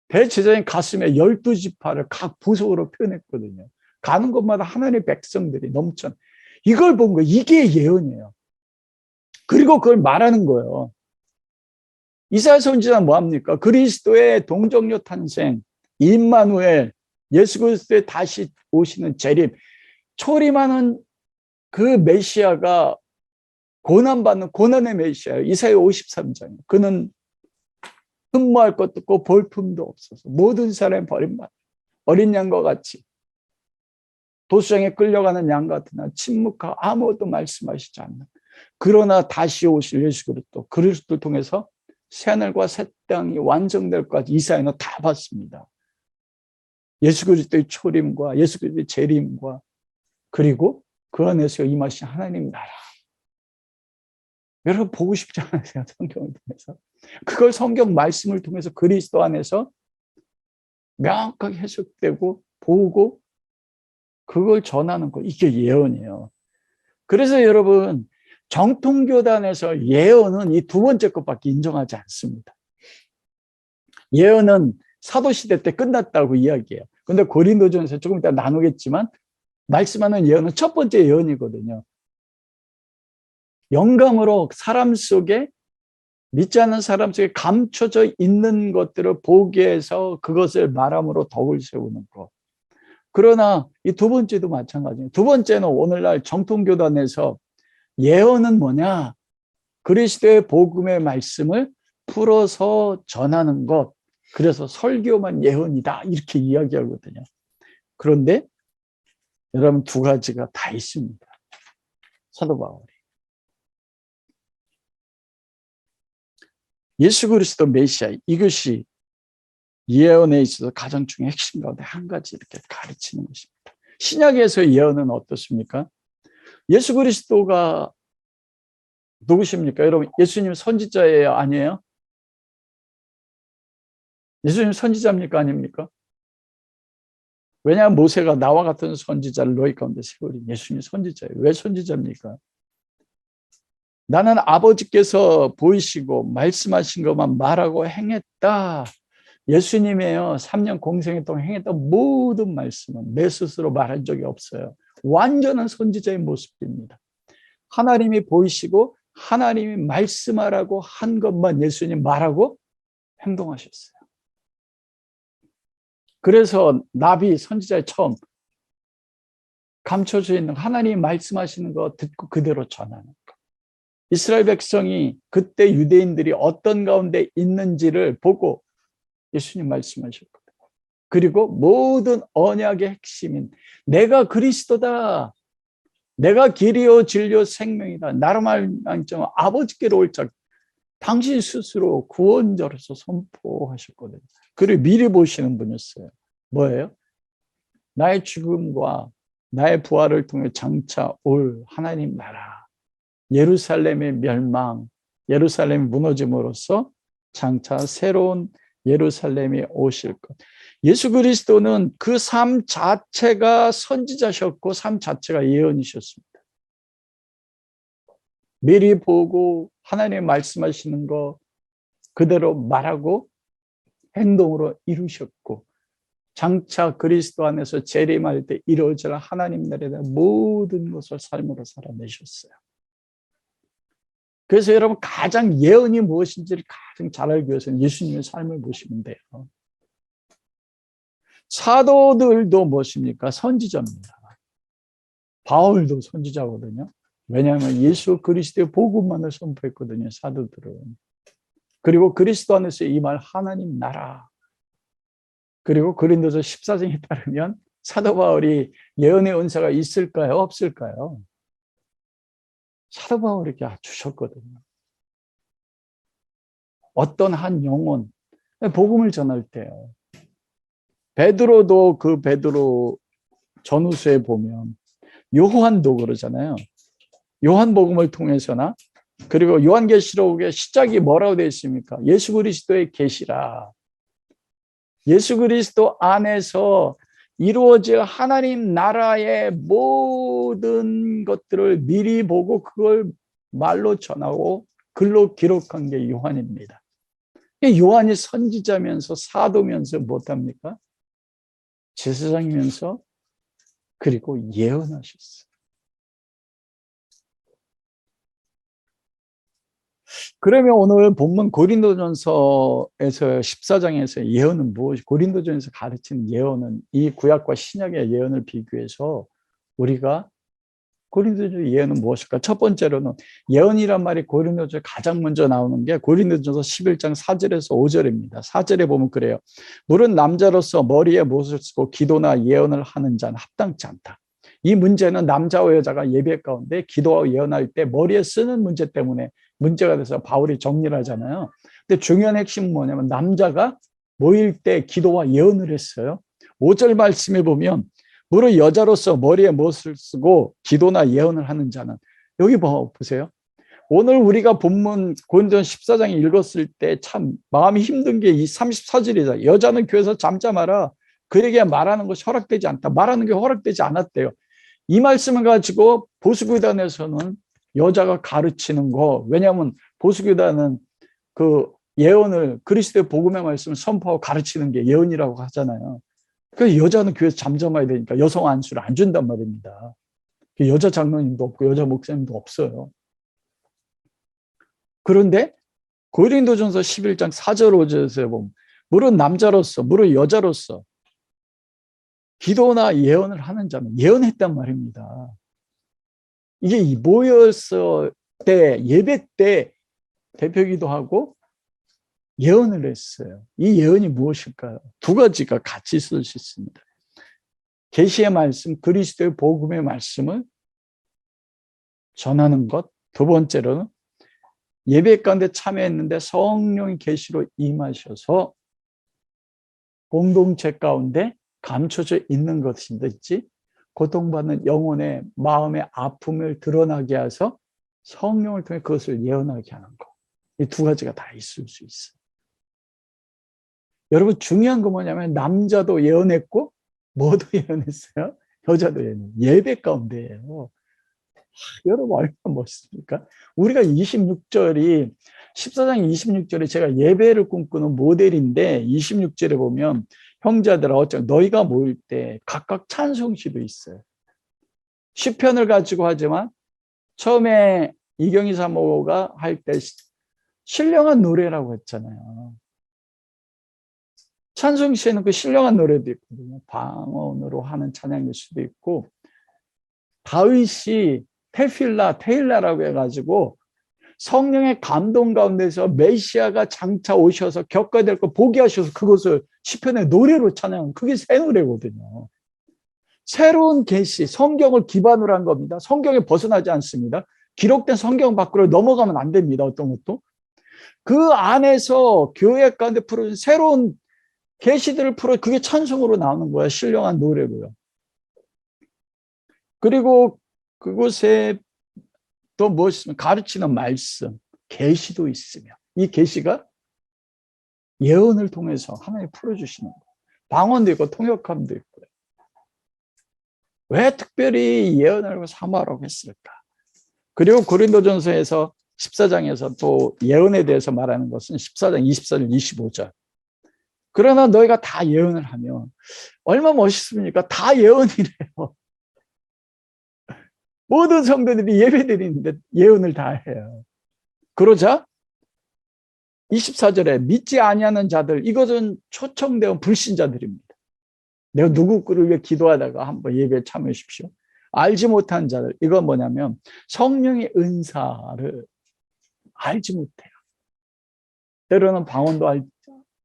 [SPEAKER 1] 대제사장 가슴에 12지파를 각 보석으로 표현했거든요. 가는 곳마다 하나님의 백성들이 넘쳐. 이걸 본 거예요. 이게 예언이에요. 그리고 그걸 말하는 거예요. 이사야 선지자는 뭐합니까? 그리스도의 동정녀 탄생, 임마누엘, 예수 그리스도의 다시 오시는 재림, 초림하는 그 메시아가 고난받는 고난의 메시아예요. 이사야 53장. 그는 흠모할 것도 없고 볼품도 없어서 모든 사람이 버림받아 어린 양과 같이 도수장에 끌려가는 양 같으나 침묵하고 아무것도 말씀하시지 않는, 그러나 다시 오실 예수 그리스도, 그리스도를 통해서 새하늘과 새 땅이 완성될 것까지 이사야는 다 봤습니다. 예수 그리스도의 초림과 예수 그리스도의 재림과 그리고 그 안에서 임하신 하나님 나라. 여러분 보고 싶지 않으세요? 성경을 통해서. 그걸 성경 말씀을 통해서 그리스도 안에서 명확하게 해석되고 보고 그걸 전하는 거, 이게 예언이에요. 그래서 여러분 정통교단에서 예언은 이 두 번째 것밖에 인정하지 않습니다. 예언은 사도시대 때 끝났다고 이야기해요. 근데 고린도전에서 조금 이따 나누겠지만 말씀하는 예언은 첫 번째 예언이거든요. 영감으로 사람 속에, 믿지 않는 사람 속에 감춰져 있는 것들을 보게 해서 그것을 말함으로 덕을 세우는 것. 그러나 이 두 번째도 마찬가지예요. 두 번째는 오늘날 정통교단에서 예언은 뭐냐? 그리스도의 복음의 말씀을 풀어서 전하는 것. 그래서 설교만 예언이다 이렇게 이야기하거든요. 그런데 여러분 두 가지가 다 있습니다. 사도 바울이 예수 그리스도 메시아, 이것이 예언에 있어서 가장 중요한 핵심 가운데 한 가지 이렇게 가르치는 것입니다. 신약에서 예언은 어떻습니까? 예수 그리스도가 누구십니까? 여러분, 예수님 선지자예요? 아니에요? 예수님 선지자입니까? 아닙니까? 왜냐하면 모세가 나와 같은 선지자를 너희 가운데 세우리. 예수님 선지자예요. 왜 선지자입니까? 나는 아버지께서 보이시고 말씀하신 것만 말하고 행했다. 예수님이에요. 3년 공생애 동안 행했던 모든 말씀은 내 스스로 말한 적이 없어요. 완전한 선지자의 모습입니다. 하나님이 보이시고 하나님이 말씀하라고 한 것만 예수님 말하고 행동하셨어요. 그래서 나비 선지자의 처음 감춰져 있는 하나님이 말씀하시는 거 듣고 그대로 전하는 거. 이스라엘 백성이 그때 유대인들이 어떤 가운데 있는지를 보고 예수님 말씀하셨거든요. 그리고 모든 언약의 핵심인 내가 그리스도다. 내가 길이요 진리요 생명이다. 나로 말미암아 아버지께로 올 자 당신 스스로 구원자로서 선포하셨거든요. 그리고 미리 보시는 분이었어요. 뭐예요? 나의 죽음과 나의 부활을 통해 장차 올 하나님 나라, 예루살렘의 멸망, 예루살렘이 무너짐으로써 장차 새로운 예루살렘이 오실 것. 예수 그리스도는 그 삶 자체가 선지자셨고 삶 자체가 예언이셨습니다. 미리 보고 하나님 말씀하시는 거 그대로 말하고 행동으로 이루셨고 장차 그리스도 안에서 재림할 때 이루어질 하나님 나라의 모든 것을 삶으로 살아내셨어요. 그래서 여러분 가장 예언이 무엇인지를 가장 잘 알기 위해서는 예수님의 삶을 보시면 돼요. 사도들도 무엇입니까? 선지자입니다. 바울도 선지자거든요. 왜냐하면 예수 그리스도의 복음만을 선포했거든요. 사도들은. 그리고 그리스도 안에서 임할 하나님 나라. 그리고 고린도서 14장에 따르면 사도 바울이 예언의 은사가 있을까요? 없을까요? 사도 바울에게 주셨거든요. 어떤 한 영혼, 복음을 전할 때요. 베드로도 그 베드로 전후서에 보면 요한도 그러잖아요. 요한복음을 통해서나 그리고 요한계시록의 시작이 뭐라고 되어 있습니까? 예수 그리스도의 계시라. 예수 그리스도 안에서 이루어질 하나님 나라의 모든 것들을 미리 보고 그걸 말로 전하고 글로 기록한 게 요한입니다. 요한이 선지자면서 사도면서 못합니까? 제사장이면서 그리고 예언하셨어요. 그러면 오늘 본문 고린도전서에서 14장에서 예언은 무엇이, 고린도전에서 가르치는 예언은 이 구약과 신약의 예언을 비교해서 우리가 고린도전서 예언은 무엇일까? 첫 번째로는 예언이란 말이 고린도전서에 가장 먼저 나오는 게 고린도전서 11장 4절에서 5절입니다. 4절에 보면 그래요. 물은 남자로서 머리에 못을 쓰고 기도나 예언을 하는 자는 합당치 않다. 이 문제는 남자와 여자가 예배 가운데 기도하고 예언할 때 머리에 쓰는 문제 때문에 문제가 돼서 바울이 정리를 하잖아요. 근데 중요한 핵심은 뭐냐면 남자가 모일 때 기도와 예언을 했어요. 5절 말씀에 보면 무릇 여자로서 머리에 못을 쓰고 기도나 예언을 하는 자는, 여기 보세요. 오늘 우리가 본문 고린도전 14장 읽었을 때 참 마음이 힘든 게 이 34절이다. 여자는 교회에서 잠잠하라. 그에게 말하는 것이 허락되지 않다. 말하는 게 허락되지 않았대요. 이 말씀을 가지고 보수교단에서는 여자가 가르치는 거, 왜냐하면 보수교단은 그 예언을 그리스도의 복음의 말씀을 선포하고 가르치는 게 예언이라고 하잖아요. 그래서 여자는 교회에서 잠잠해야 되니까 여성 안수를 안 준단 말입니다. 여자 장로님도 없고 여자 목사님도 없어요. 그런데 고린도전서 11장 4절 5절에서 보면 무릇 남자로서 무릇 여자로서 기도나 예언을 하는 자는, 예언했단 말입니다. 이게 모였을 때 예배 때 대표기도 하고 예언을 했어요. 이 예언이 무엇일까요? 두 가지가 같이 쓸 수 있습니다. 계시의 말씀, 그리스도의 복음의 말씀을 전하는 것. 두 번째로는 예배 가운데 참여했는데 성령의 계시로 임하셔서 공동체 가운데 감춰져 있는 것이든지 고통받는 영혼의 마음의 아픔을 드러나게 해서 성령을 통해 그것을 예언하게 하는 것. 이 두 가지가 다 있을 수 있어요. 여러분 중요한 건 뭐냐면 남자도 예언했고 뭐도 예언했어요? 여자도 예언했어요. 예배 가운데예요. 여러분 얼마나 멋있습니까? 우리가 26절이 14장 26절에 제가 예배를 꿈꾸는 모델인데 26절에 보면 형제들아 어쩌 너희가 모일 때 각각 찬송시도 있어요. 시편을 가지고 하지만 처음에 이경희 사모가 할 때 신령한 노래라고 했잖아요. 찬송시에는 그 신령한 노래도 있거든요. 방언으로 하는 찬양일 수도 있고 다윗이 테일라라고 해가지고 성령의 감동 가운데서 메시아가 장차 오셔서 겪어야 될 거 보게 하셔서 그것을 시편의 노래로 찬양한 그게 새 노래거든요. 새로운 계시, 성경을 기반으로 한 겁니다. 성경에 벗어나지 않습니다. 기록된 성경 밖으로 넘어가면 안 됩니다. 어떤 것도. 그 안에서 교회 가운데 풀어진 새로운 계시들을 풀어 그게 찬송으로 나오는 거야. 신령한 노래고요. 그리고 그곳에 또 무엇이면 가르치는 말씀, 계시도 있으며 이 계시가 예언을 통해서 하나님 풀어주시는 거예요. 방언도 있고 통역함도 있고요. 왜 특별히 예언을 사모하라고 했을까? 그리고 고린도전서에서 14장에서 또 예언에 대해서 말하는 것은 14장 24절 25절. 그러나 너희가 다 예언을 하면 얼마나 멋있습니까? 다 예언이래요. 모든 성도들이 예배드리는데 예언을 다 해요. 그러자 24절에 믿지 아니하는 자들, 이것은 초청되어 불신자들입니다. 내가 누구를 위해 기도하다가 한번 예배에 참여하십시오. 알지 못한 자들, 이건 뭐냐면 성령의 은사를 알지 못해요. 때로는 방언도 알지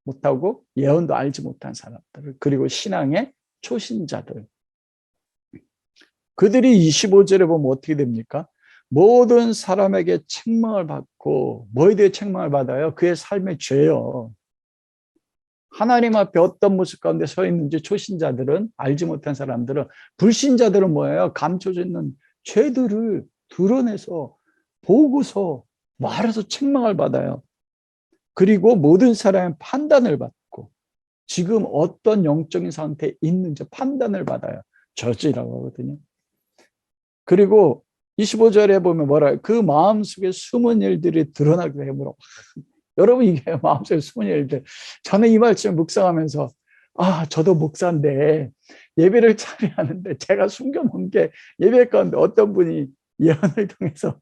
[SPEAKER 1] 못하고 예언도 알지 못한 사람들, 그리고 신앙의 초신자들. 그들이 25절에 보면 어떻게 됩니까? 모든 사람에게 책망을 받고 뭐에 대해 책망을 받아요? 그의 삶의 죄요. 하나님 앞에 어떤 모습 가운데 서 있는지 초신자들은 알지 못한 사람들은 불신자들은 뭐예요? 감춰져 있는 죄들을 드러내서 보고서 말해서 책망을 받아요. 그리고 모든 사람의 판단을 받고 지금 어떤 영적인 상태에 있는지 판단을 받아요. 저지라고 하거든요. 그리고 25절에 보면 뭐라 그 마음속에 숨은 일들이 드러나게 되므로 여러분 이게 마음속에 숨은 일들. 저는 이 말씀 묵상하면서 저도 목사인데 예배를 참여하는데 제가 숨겨놓은 게 예배 가운데 어떤 분이 예언을 통해서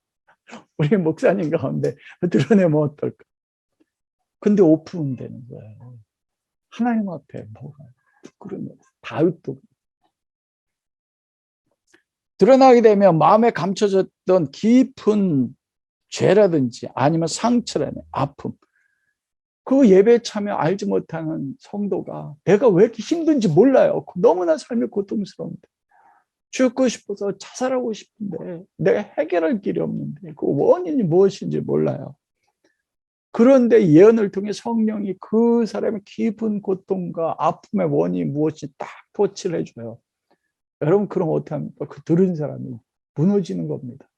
[SPEAKER 1] 우리 목사님 가운데 드러내면 어떨까? 근데 오픈되는 거예요. 하나님 앞에 뭐가 부끄러운 다윗도 드러나게 되면 마음에 감춰졌던 깊은 죄라든지 아니면 상처라든지 아픔, 그 예배에 참여 알지 못하는 성도가 내가 왜 이렇게 힘든지 몰라요. 너무나 삶이 고통스러운데 죽고 싶어서 자살하고 싶은데 내가 해결할 길이 없는데 그 원인이 무엇인지 몰라요. 그런데 예언을 통해 성령이 그 사람의 깊은 고통과 아픔의 원인이 무엇인지 딱 터치를 해줘요. 여러분 그럼 어떻게 합니까? 그 들은 사람이 무너지는 겁니다.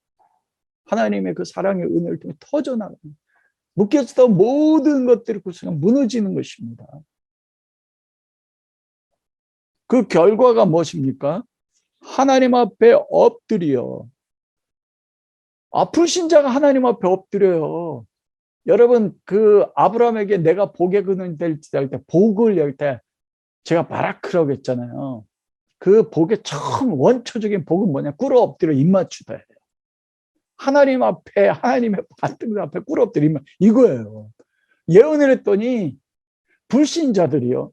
[SPEAKER 1] 하나님의 그 사랑의 은혜를 통해 터져나가는 묶여있던 모든 것들이 그냥 무너지는 것입니다. 그 결과가 무엇입니까? 하나님 앞에 엎드려. 불신자가 하나님 앞에 엎드려요. 여러분 그 아브라함에게 내가 복의 근원이 될지 할 때 복을 열 때 제가 바라크라고 했잖아요. 그 복의 처음 원초적인 복은 뭐냐? 꿇어 엎드려 입맞추다 해요. 하나님 앞에 하나님의 반등 앞에 꿇어 엎드리면 이거예요. 예언을 했더니 불신자들이요.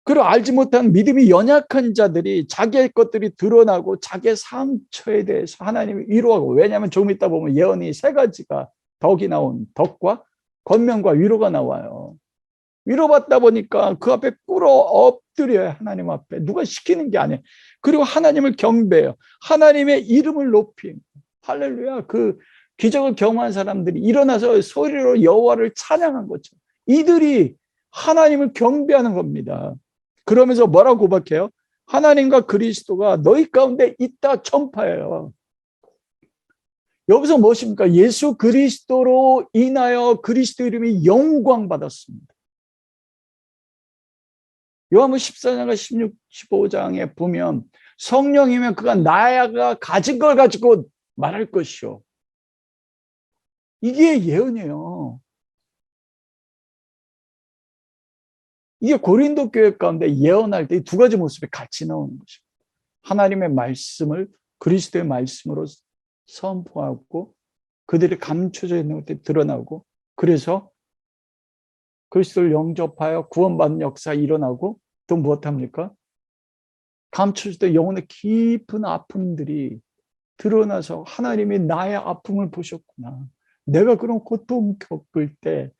[SPEAKER 1] 그리고 알지 못한 믿음이 연약한 자들이 자기의 것들이 드러나고 자기의 상처에 대해서 하나님이 위로하고 왜냐하면 조금 있다 보면 예언이 세 가지가 덕이 나온 덕과 권면과 위로가 나와요. 위로받다 보니까 그 앞에 꿇어 엎드려요. 하나님 앞에. 누가 시키는 게 아니에요. 그리고 하나님을 경배해요. 하나님의 이름을 높임. 할렐루야. 그 기적을 경험한 사람들이 일어나서 소리로 여호와를 찬양한 것처럼 이들이 하나님을 경배하는 겁니다. 그러면서 뭐라고 고백해요? 하나님과 그리스도가 너희 가운데 있다 전파해요. 여기서 무엇입니까? 예수 그리스도로 인하여 그리스도 이름이 영광 받았습니다. 요한복음 14장과 16, 15장에 보면 성령이면 그가 나야가 가진 걸 가지고 말할 것이요. 이게 예언이에요. 이게 고린도 교회 가운데 예언할 때 두 가지 모습이 같이 나오는 것입니다. 하나님의 말씀을 그리스도의 말씀으로 선포하고 그들이 감춰져 있는 것들이 드러나고 그래서 그리스도를 영접하여 구원받는 역사 일어나고 또 무엇합니까? 감춰질 영혼의 깊은 아픔들이 드러나서 하나님이 나의 아픔을 보셨구나. 내가 그런 고통 겪을 때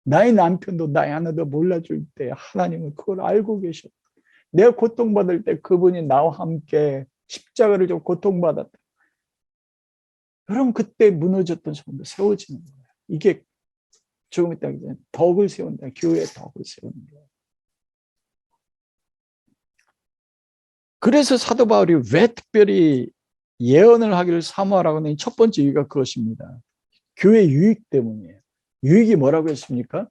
[SPEAKER 1] 나의 남편도 나의 아내도 몰라줄 때 하나님은 그걸 알고 계셨다. 내가 고통받을 때 그분이 나와 함께 십자가를 좀 고통받았다. 여러분 그때 무너졌던 성도 세워지는 거예요. 이게 조금 이따 덕을 세운다. 교회의 덕을 세우는 거예요. 그래서 사도 바울이 왜 특별히 예언을 하기를 사모하라고 하는 첫 번째 이유가 그것입니다. 교회 유익 때문이에요. 유익이 뭐라고 했습니까?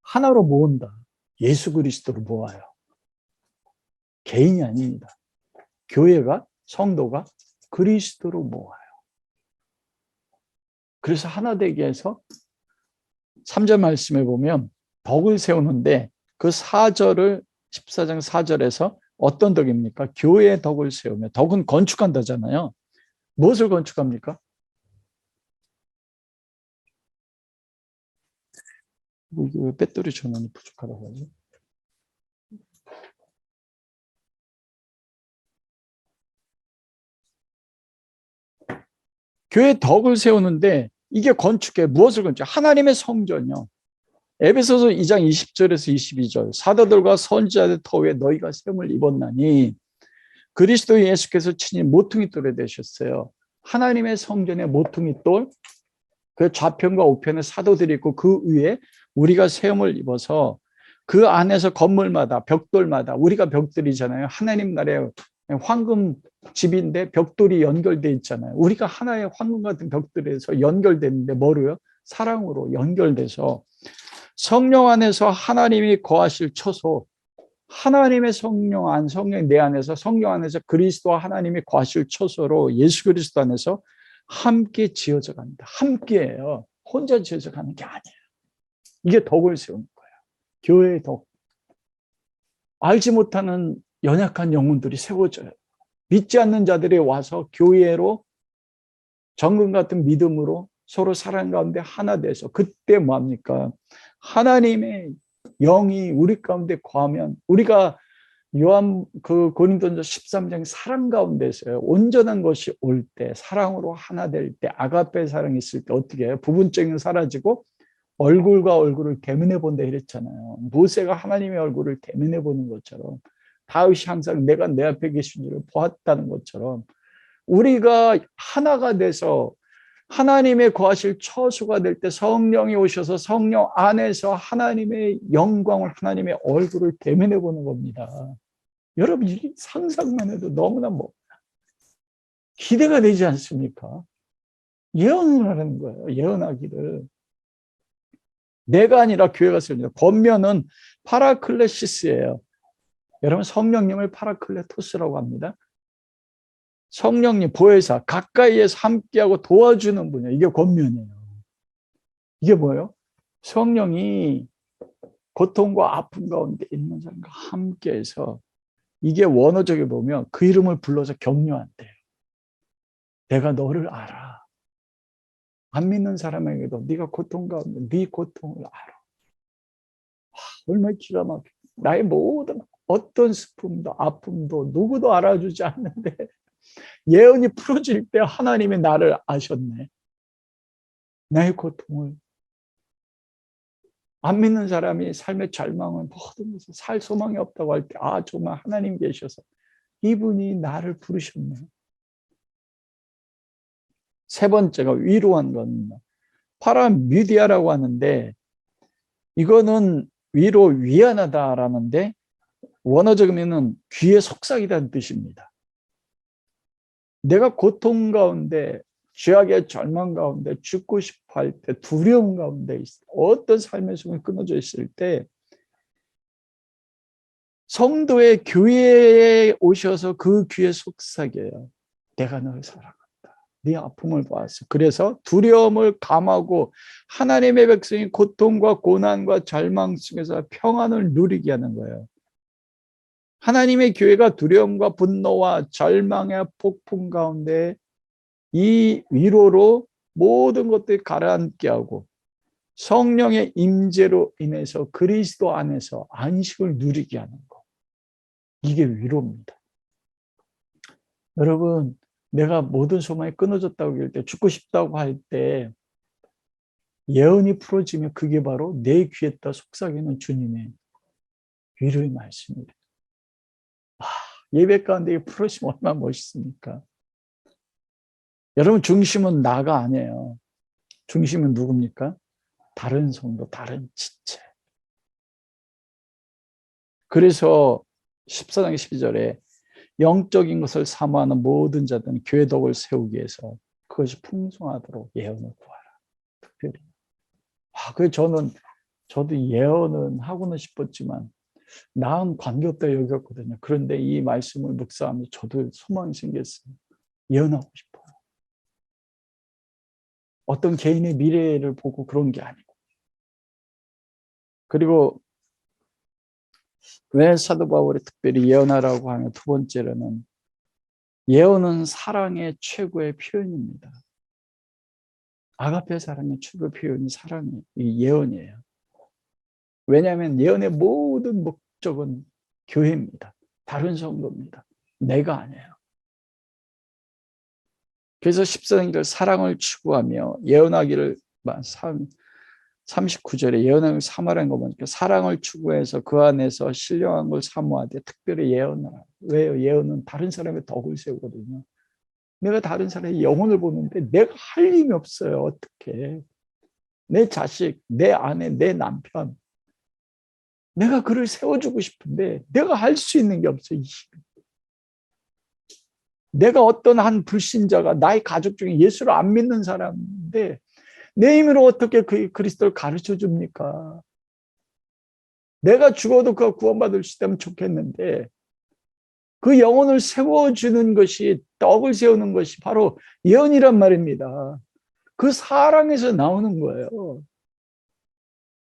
[SPEAKER 1] 하나로 모은다. 예수 그리스도로 모아요. 개인이 아닙니다. 교회가 성도가 그리스도로 모아요. 그래서 하나 되게 해서 3절 말씀에 보면 덕을 세우는데 그 4절을 14장 4절에서 어떤 덕입니까? 교회의 덕을 세우며 덕은 건축한다잖아요. 무엇을 건축합니까? 이게 왜 배터리 전원이 부족하다고 하지? 교회 덕을 세우는데 이게 건축해 무엇을 건축해? 하나님의 성전이요. 에베소서 2장 20절에서 22절 사도들과 선지자들 터위에 너희가 세움을 입었나니 그리스도 예수께서 친히 모퉁이 돌에 되셨어요. 하나님의 성전의 모퉁이 돌, 그 좌편과 우편에 사도들이 있고 그 위에 우리가 세움을 입어서 그 안에서 건물마다 벽돌마다 우리가 벽돌이잖아요. 하나님 나라의 황금 집인데 벽돌이 연결돼 있잖아요. 우리가 하나의 황금 같은 벽돌에서 연결됐는데 뭐로요? 사랑으로 연결돼서 성령 안에서 하나님이 거하실 처소, 하나님의 성령 안, 성령 내 안에서 성령 안에서 그리스도와 하나님이 거하실 처소로 예수 그리스도 안에서 함께 지어져 갑니다. 함께해요. 혼자 지어져 가는 게 아니에요. 이게 덕을 세우는 거예요. 교회의 덕. 알지 못하는 연약한 영혼들이 세워져요. 믿지 않는 자들이 와서 교회로 정금 같은 믿음으로 서로 사랑 가운데 하나 돼서 그때 뭐합니까? 하나님의 영이 우리 가운데 거하면 우리가 요한 그 고린도전서 13장 사랑 가운데서요. 온전한 것이 올 때 사랑으로 하나 될 때 아가페 사랑이 있을 때 어떻게 해요? 부분적인 사라지고 얼굴과 얼굴을 대면해 본다 이랬잖아요. 모세가 하나님의 얼굴을 대면해 보는 것처럼 다윗이 항상 내가 내 앞에 계신 줄을 보았다는 것처럼 우리가 하나가 돼서 하나님의 거하실 처소가 될 때 성령이 오셔서 성령 안에서 하나님의 영광을 하나님의 얼굴을 대면해 보는 겁니다. 여러분 이 상상만 해도 너무나 기대가 되지 않습니까? 예언을 하는 거예요. 예언하기를. 내가 아니라 교회가 세웁니다. 권면은 파라클레시스예요. 여러분 성령님을 파라클레토스라고 합니다. 성령님 보혜사 가까이에서 함께하고 도와주는 분이에요. 이게 권면이에요. 이게 뭐예요? 성령이 고통과 아픔 가운데 있는 사람과 함께해서 이게 원어적에 보면 그 이름을 불러서 격려한대요. 내가 너를 알아. 안 믿는 사람에게도 네가 고통 가운데 네 고통을 알아. 얼마나 기가 막혀. 나의 모든 어떤 슬픔도 아픔도 누구도 알아주지 않는데 예언이 풀어질 때 하나님이 나를 아셨네. 나의 고통을. 안 믿는 사람이 삶의 절망을 모든 것을 살 소망이 없다고 할 때, 아, 정말 하나님 계셔서 이분이 나를 부르셨네. 세 번째가 위로한 건 파라미디아라고 하는데, 이거는 위로 위안하다라는데 원어적 의미는 귀에 속삭이다는 뜻입니다. 내가 고통 가운데, 죄악의 절망 가운데, 죽고 싶어 할 때, 두려움 가운데 어떤 삶의 속에 끊어져 있을 때 성도의 교회에 오셔서 그 귀에 속삭여요. 내가 널 사랑한다. 네 아픔을 보았어. 그래서 두려움을 감하고 하나님의 백성이 고통과 고난과 절망 속에서 평안을 누리게 하는 거예요. 하나님의 교회가 두려움과 분노와 절망의 폭풍 가운데 이 위로로 모든 것들이 가라앉게 하고 성령의 임재로 인해서 그리스도 안에서 안식을 누리게 하는 것. 이게 위로입니다. 여러분, 내가 모든 소망이 끊어졌다고 할 때, 죽고 싶다고 할 때 예언이 풀어지면 그게 바로 내 귀에다 속삭이는 주님의 위로의 말씀입니다. 예배 가운데 풀어지면 얼마나 멋있습니까? 여러분, 중심은 나가 아니에요. 중심은 누굽니까? 다른 성도, 다른 지체. 그래서 14장 12절에 영적인 것을 사모하는 모든 자들은 교회 덕을 세우기 위해서 그것이 풍성하도록 예언을 구하라. 특별히. 저도 예언은 하고는 싶었지만 나은 관계없다 여겼거든요. 그런데 이 말씀을 묵상하면서 저도 소망이 생겼어요. 예언하고 싶어요. 어떤 개인의 미래를 보고 그런 게 아니고. 그리고 왜 사도 바울이 특별히 예언하라고 하면 두 번째로는 예언은 사랑의 최고의 표현입니다. 아가페 사랑의 최고 표현이 사랑이 예언이에요. 왜냐하면 예언의 모든 목적은 교회입니다. 다른 성도입니다. 내가 아니에요. 그래서 14절 사랑을 추구하며 예언하기를 39절에 예언을 사모하는 거 보니까 사랑을 추구해서 그 안에서 신령한 걸 사모하되 특별히 예언을. 왜요? 예언은 다른 사람의 덕을 세우거든요. 내가 다른 사람의 영혼을 보는데 내가 할 힘이 없어요. 어떻게? 내 자식, 내 아내, 내 남편. 내가 그를 세워주고 싶은데 내가 할 수 있는 게 없어요. 내가 어떤 한 불신자가 나의 가족 중에 예수를 안 믿는 사람인데 내 힘으로 어떻게 그 그리스도를 가르쳐 줍니까? 내가 죽어도 그가 구원받을 수 있다면 좋겠는데 그 영혼을 세워주는 것이, 떡을 세우는 것이 바로 예언이란 말입니다. 그 사랑에서 나오는 거예요.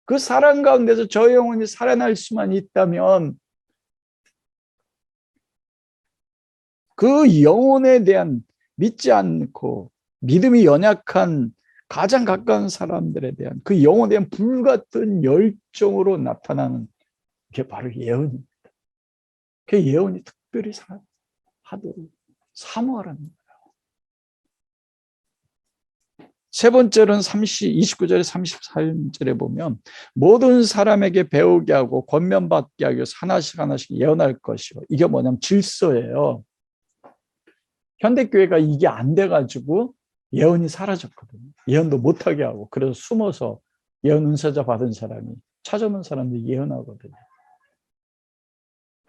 [SPEAKER 1] 그 사랑 가운데서 저 영혼이 살아날 수만 있다면 그 영혼에 대한 믿지 않고 믿음이 연약한 가장 가까운 사람들에 대한 그 영혼에 대한 불같은 열정으로 나타나는 게 바로 예언입니다. 그 예언이 특별히 하도록 사모하라는 거예요. 세 번째로는 29절에 33절에 보면 모든 사람에게 배우게 하고 권면받게 하기 위해서 하나씩 하나씩 예언할 것이요. 이게 뭐냐면 질서예요. 현대교회가 이게 안 돼가지고 예언이 사라졌거든요. 예언도 못하게 하고 그래서 숨어서 예언 은사자 받은 사람이 찾아오는 사람들이 예언하거든요.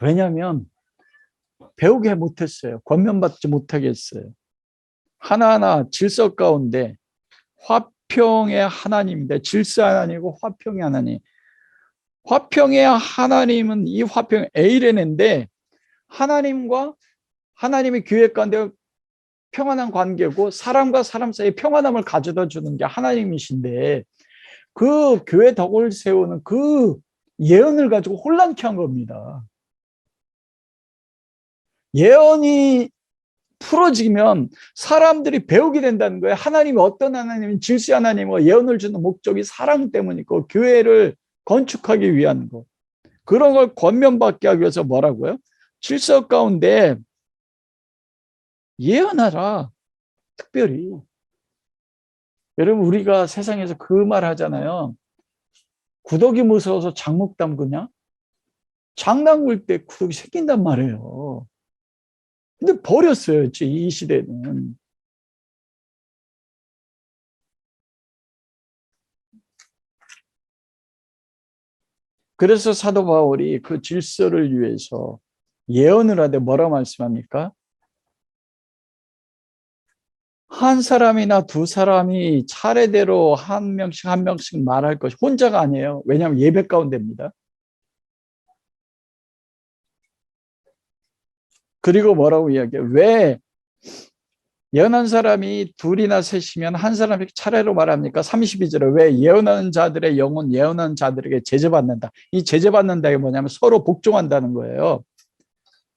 [SPEAKER 1] 왜냐하면 배우게 못했어요. 권면받지 못하게 했어요. 하나하나 질서 가운데 화평의 하나님인데 질서 하나님이고 화평의 하나님. 화평의 하나님은 이 화평 에이레네인데 하나님과 하나님의 교회 가운데 평안한 관계고 사람과 사람 사이에 평안함을 가져다 주는 게 하나님이신데 그 교회 덕을 세우는 그 예언을 가지고 혼란케 한 겁니다. 예언이 풀어지면 사람들이 배우게 된다는 거예요. 하나님이 어떤 하나님인 질서 하나님과 예언을 주는 목적이 사랑 때문이고 교회를 건축하기 위한 거. 그런 걸 권면받게 하기 위해서 뭐라고요? 질서 가운데 예언하라. 특별히. 여러분, 우리가 세상에서 그 말 하잖아요. 구더기 무서워서 장목 담그냐? 장 담글 때 구더기 생긴단 말이에요. 근데 버렸어요, 이 시대는. 그래서 사도 바울이 그 질서를 위해서 예언을 하되 뭐라 말씀합니까? 한 사람이나 두 사람이 차례대로 한 명씩 한 명씩 말할 것이 혼자가 아니에요. 왜냐하면 예배 가운데입니다. 그리고 뭐라고 이야기해요? 왜 예언한 사람이 둘이나 셋이면 한 사람이 차례로 말합니까? 32절에 왜 예언하는 자들의 영혼 예언하는 자들에게 제재받는다. 이 제재받는다가 뭐냐면 서로 복종한다는 거예요.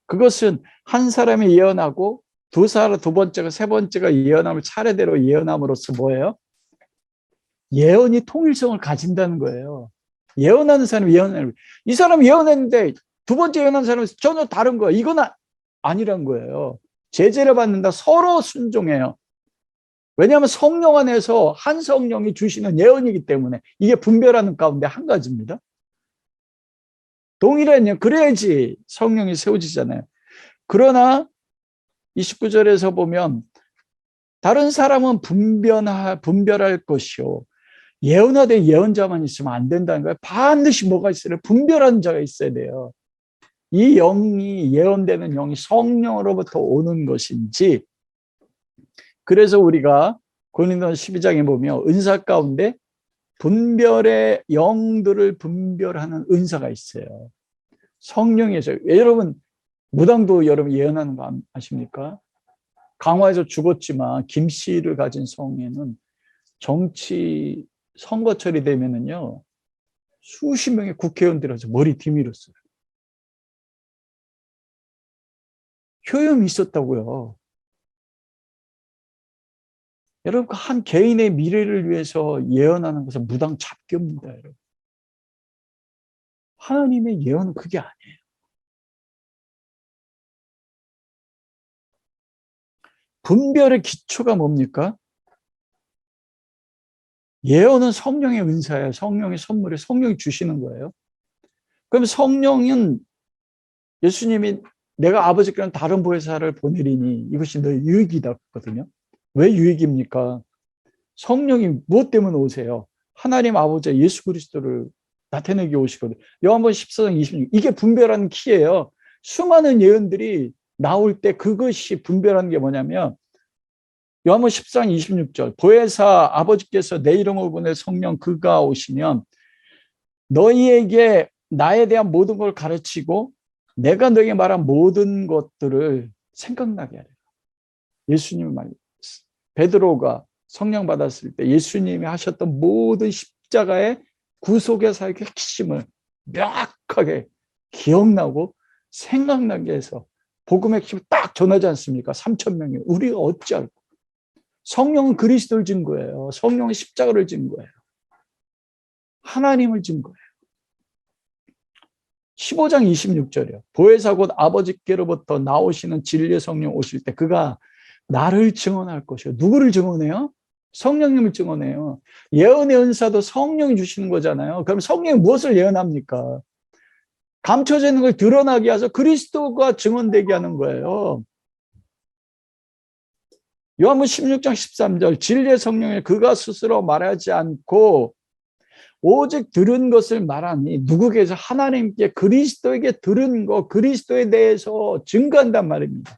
[SPEAKER 1] 그것은 한 사람이 예언하고 두 번째가 세 번째가 예언함을 차례대로 예언함으로써 뭐예요? 예언이 통일성을 가진다는 거예요. 예언하는 사람이 예언을 이 사람이 예언했는데 두 번째 예언한 사람은 전혀 다른 거예요. 이건 아니란 거예요. 제재를 받는다. 서로 순종해요. 왜냐하면 성령 안에서 한 성령이 주시는 예언이기 때문에 이게 분별하는 가운데 한 가지입니다. 동일한 예언, 그래야지 성령이 세워지잖아요. 그러나 29절에서 보면 다른 사람은 분별할 것이요. 예언하되 예언자만 있으면 안 된다는 거예요. 반드시 뭐가 있어요? 분별하는 자가 있어야 돼요. 이 영이 예언되는 영이 성령으로부터 오는 것인지. 그래서 우리가 고린도서 12장에 보면 은사 가운데 분별의 영들을 분별하는 은사가 있어요. 성령에서. 여러분 무당도 여러분 예언하는 거 아십니까? 강화에서 죽었지만 김씨를 가진 성에는 정치 선거철이 되면은요 수십 명의 국회의원들이 와서 머리 뒤밀었어요. 효용이 있었다고요. 여러분 한 개인의 미래를 위해서 예언하는 것은 무당 잡기입니다. 여러분. 하나님의 예언은 그게 아니에요. 분별의 기초가 뭡니까? 예언은 성령의 은사예요. 성령의 선물이 성령이 주시는 거예요. 그럼 성령은 예수님이 내가 아버지께는 다른 보혜사를 보내리니 이것이 너의 유익이다 거든요. 왜 유익입니까? 성령이 무엇 때문에 오세요? 하나님 아버지 예수 그리스도를 나타내기 오시거든요. 요한복음 14장 26 이게 분별하는 키예요. 수많은 예언들이 나올 때 그것이 분별하는 게 뭐냐면 요한복음 14장 26절 보혜사 아버지께서 내 이름을 보내 성령 그가 오시면 너희에게 나에 대한 모든 걸 가르치고 내가 너에게 말한 모든 것들을 생각나게 하리라. 예수님의 말. 베드로가 성령 받았을 때 예수님이 하셨던 모든 십자가의 구속의 사역의 핵심을 명확하게 기억나고 생각나게 해서 복음의 핵심을 딱 전하지 않습니까? 3,000명이. 우리가 어찌 알고. 성령은 그리스도를 진 거예요. 성령은 십자가를 진 거예요. 하나님을 진 거예요. 15장 26절이요. 보혜사 곧 아버지께로부터 나오시는 진리의 성령 오실 때 그가 나를 증언할 것이요. 누구를 증언해요? 성령님을 증언해요. 예언의 은사도 성령이 주시는 거잖아요. 그럼 성령이 무엇을 예언합니까? 감춰져 있는 걸 드러나게 해서 그리스도가 증언되게 하는 거예요. 요한복음 16장 13절 진리의 성령을 그가 스스로 말하지 않고 오직 들은 것을 말하니 누구에게서 하나님께 그리스도에게 들은 것 그리스도에 대해서 증거한단 말입니다.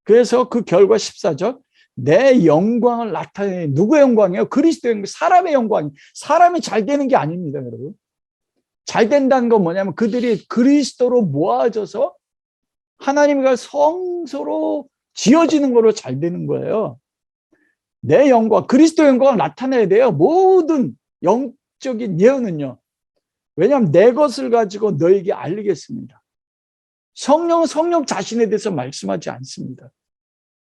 [SPEAKER 1] 그래서 그 결과 14절 내 영광을 나타내는 누구의 영광이에요? 그리스도의 영광, 사람의 영광. 사람이 잘 되는 게 아닙니다, 여러분. 잘 된다는 건 뭐냐면 그들이 그리스도로 모아져서 하나님과 성소로 지어지는 거로 잘 되는 거예요. 내 영광, 그리스도의 영광을 나타내야 돼요. 모든 영적인 예언은요. 왜냐하면 내 것을 가지고 너에게 알리겠습니다. 성령은 성령 자신에 대해서 말씀하지 않습니다.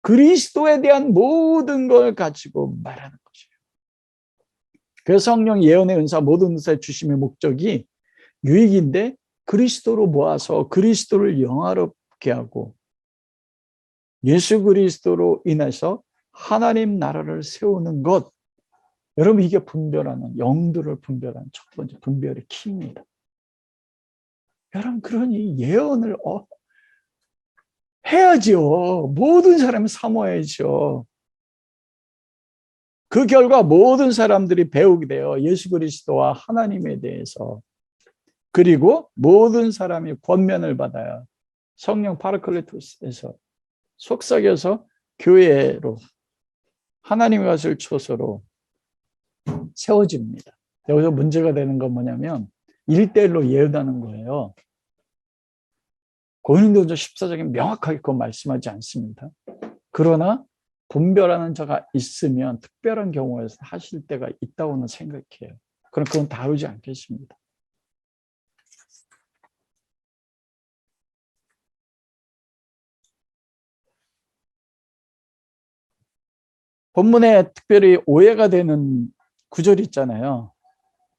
[SPEAKER 1] 그리스도에 대한 모든 걸 가지고 말하는 것이에요. 그래서 성령 예언의 은사 모든 은사의 주심의 목적이 유익인데 그리스도로 모아서 그리스도를 영화롭게 하고 예수 그리스도로 인해서 하나님 나라를 세우는 것. 여러분, 이게 분별하는, 영들을 분별하는 첫 번째 분별의 키입니다. 여러분, 그러니 예언을 해야죠. 모든 사람이 사모해야죠. 그 결과 모든 사람들이 배우게 돼요. 예수 그리스도와 하나님에 대해서. 그리고 모든 사람이 권면을 받아요. 성령 파라클레토스에서 속삭여서 교회로, 하나님의 것을 초소로 세워집니다. 여기서 문제가 되는 건 뭐냐면 1대1로 예언하는 거예요. 고린도전서 14장에 명확하게 그건 말씀하지 않습니다. 그러나 분별하는 자가 있으면 특별한 경우에서 하실 때가 있다고는 생각해요. 그럼 그건 다루지 않겠습니다. 본문에 특별히 오해가 되는 구절이 있잖아요.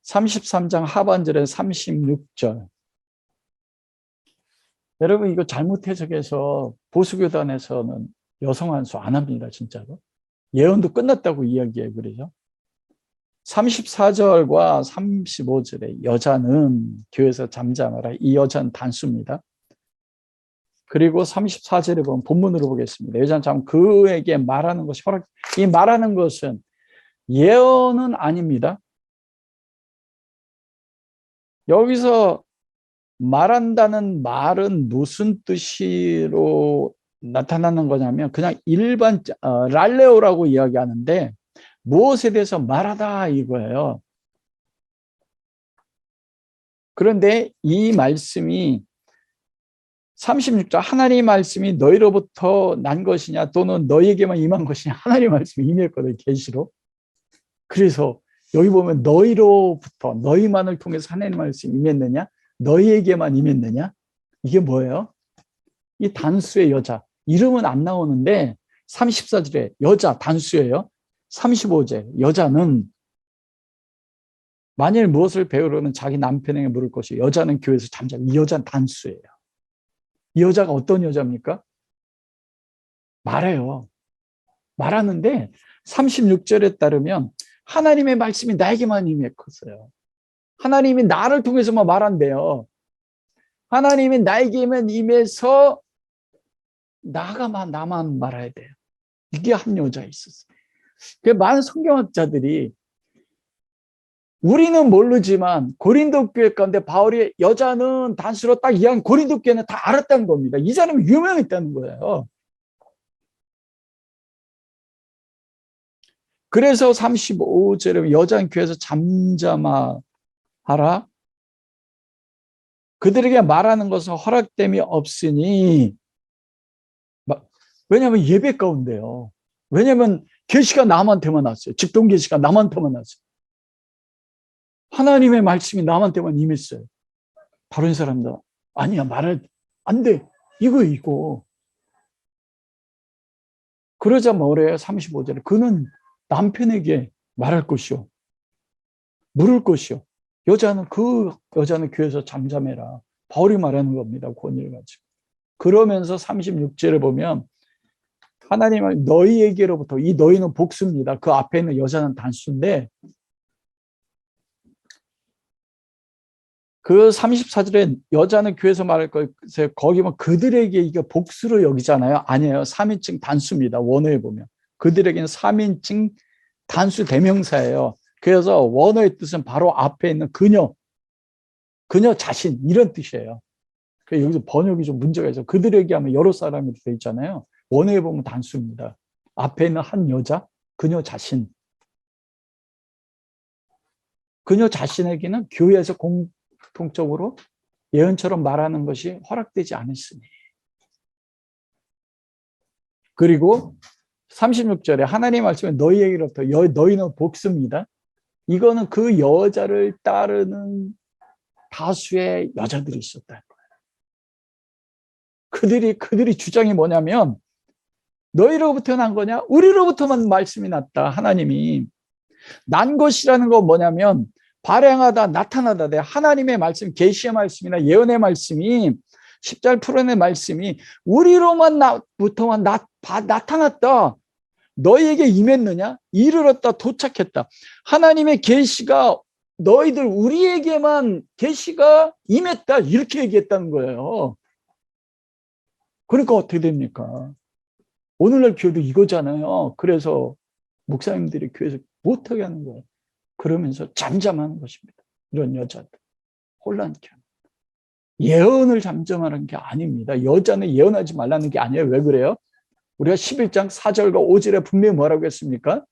[SPEAKER 1] 33장 하반절에 36절. 여러분, 이거 잘못 해석해서 보수교단에서는 여성 한수 안 합니다, 진짜로. 예언도 끝났다고 이야기해요, 그러죠. 34절과 35절에 여자는 교회에서 잠잠하라. 이 여자는 단수입니다. 그리고 34절에 보면 본문으로 보겠습니다. 여자는 잠 그에게 말하는 것이 허락. 이 말하는 것은 예언은 아닙니다. 여기서 말한다는 말은 무슨 뜻으로 나타나는 거냐면 그냥 일반 랄레오라고 이야기하는데 무엇에 대해서 말하다 이거예요. 그런데 이 말씀이 36절 하나님의 말씀이 너희로부터 난 것이냐 또는 너희에게만 임한 것이냐. 하나님의 말씀이 임했거든요. 계시로. 그래서 여기 보면 너희로부터 너희만을 통해서 하나님의 말씀이 임했느냐 너희에게만 임했느냐. 이게 뭐예요? 이 단수의 여자. 이름은 안 나오는데 34절에 여자 단수예요. 35절 여자는 만일 무엇을 배우려는 자기 남편에게 물을 것이 여자는 교회에서 잠잠. 이 여자는 단수예요. 이 여자가 어떤 여자입니까? 말해요. 말하는데 36절에 따르면 하나님의 말씀이 나에게만 임했어요. 하나님이 나를 통해서만 말한대요. 하나님이 나에게만 임해서 나만 말해야 돼요. 이게 한 여자에 있었어요. 많은 성경학자들이 우리는 모르지만 고린도 교회 가운데 바울이 여자는 단수로 딱 이해한 고린도 교회는 다 알았다는 겁니다. 이 사람이 유명했다는 거예요. 그래서 35절에 여자는 교회에서 잠잠하라. 그들에게 말하는 것은 허락됨이 없으니. 왜냐하면 예배 가운데요. 왜냐하면 계시가 남한테만 왔어요. 직동 계시가 남한테만 왔어요. 하나님의 말씀이 남한테만 임했어요. 다른 사람들 아니야 말을 안 돼. 이거. 그러자 뭐래요? 35절에 그는 남편에게 말할 것이요. 물을 것이요. 여자는 교회에서 잠잠해라. 바울이 말하는 겁니다. 권위를 가지고. 그러면서 36절을 보면 하나님은 너희에게로부터 이 너희는 복수입니다. 그 앞에 있는 여자는 단수인데 그 34절에 여자는 교회에서 말할 것에 거기 보면 그들에게 이게 복수로 여기잖아요. 아니에요. 3인칭 단수입니다. 원어에 보면. 그들에게는 3인칭 단수 대명사예요. 그래서 원어의 뜻은 바로 앞에 있는 그녀 자신 이런 뜻이에요. 여기서 번역이 좀 문제가 있어요. 그들에게 하면 여러 사람이 되어 있잖아요. 원어에 보면 단수입니다. 앞에 있는 한 여자, 그녀 자신. 그녀 자신에게는 교회에서 공통적으로 예언처럼 말하는 것이 허락되지 않았으니. 그리고 36절에 하나님 말씀에 너희에게로부터 너희는 복수입니다. 이거는 그 여자를 따르는 다수의 여자들이 있었다는 거예요. 그들이 주장이 뭐냐면 너희로부터 난 거냐? 우리로부터만 말씀이 났다. 하나님이. 난 것이라는 건 뭐냐면 발행하다 나타나다 하나님의 말씀 계시의 말씀이나 예언의 말씀이 10절 풀어낸 말씀이 우리로만부터만 나타났다. 너희에게 임했느냐? 이르렀다, 도착했다. 하나님의 계시가 너희들 우리에게만 계시가 임했다, 이렇게 얘기했다는 거예요. 그러니까 어떻게 됩니까? 오늘날 교회도 이거잖아요. 그래서 목사님들이 교회에서 못하게 하는 거예요. 그러면서 잠잠하는 것입니다. 이런 여자들 혼란케 하는. 예언을 잠잠하는 게 아닙니다. 여자는 예언하지 말라는 게 아니에요. 왜 그래요? 우리가 11장 4절과 5절에 분명히 뭐라고 했습니까?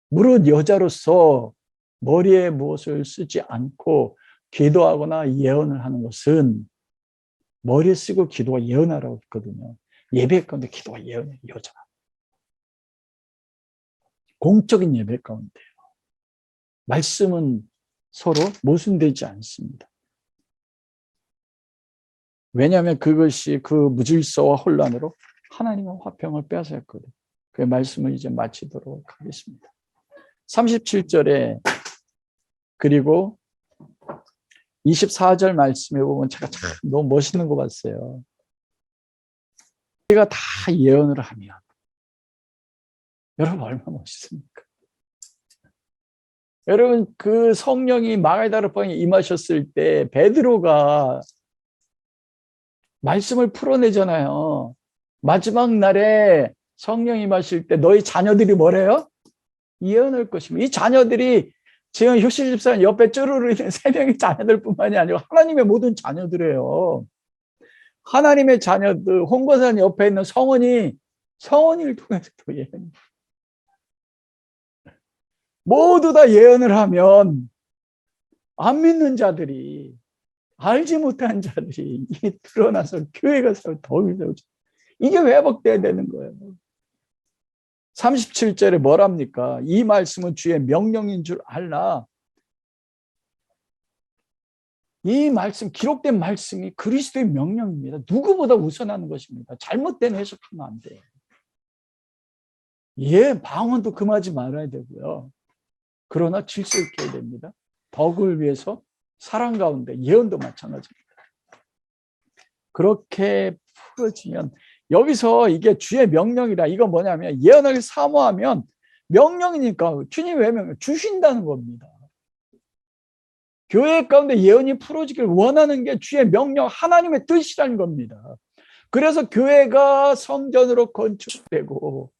[SPEAKER 1] 무릇 여자로서 머리에 무엇을 쓰지 않고 기도하거나 예언을 하는 것은, 머리에 쓰고 기도와 예언하라고 했거든요. 예배 가운데 기도와 예언의 여자. 공적인 예배 가운데요. 말씀은 서로 모순되지 않습니다. 왜냐하면 그것이 그 무질서와 혼란으로 하나님의 화평을 빼앗았거든요. 그 말씀을 이제 마치도록 하겠습니다. 37절에 그리고 24절 말씀에 보면 제가 참 너무 멋있는 거 봤어요. 우리가 다 예언을 하면, 여러분 얼마나 멋있습니까? 여러분 그 성령이 마가다락방에 임하셨을 때 베드로가 말씀을 풀어내잖아요. 마지막 날에 성령이 임하실 때 너희 자녀들이 뭐래요? 예언할 것입니다. 이 자녀들이 지금 효실 집사님 옆에 쭈루루 있는 3명의 자녀들뿐만이 아니고 하나님의 모든 자녀들이에요. 하나님의 자녀들, 홍보사님 옆에 있는 성원이를 통해서 또 예언. 모두 다 예언을 하면 안 믿는 자들이, 알지 못한 자들이 이게 드러나서 교회가 더욱 세워져. 이게 회복돼야 되는 거예요. 37절에 뭐랍니까? 이 말씀은 주의 명령인 줄 알라. 이 말씀, 기록된 말씀이 그리스도의 명령입니다. 누구보다 우선하는 것입니다. 잘못된 해석하면 안 돼요. 방언도 금하지 말아야 되고요. 그러나 질서 있게 해야 됩니다. 덕을 위해서 사랑 가운데 예언도 마찬가지입니다. 그렇게 풀어지면, 여기서 이게 주의 명령이라, 이거 뭐냐면 예언을 사모하면 명령이니까 주님 왜 명령? 주신다는 겁니다. 교회 가운데 예언이 풀어지길 원하는 게 주의 명령, 하나님의 뜻이라는 겁니다. 그래서 교회가 성전으로 건축되고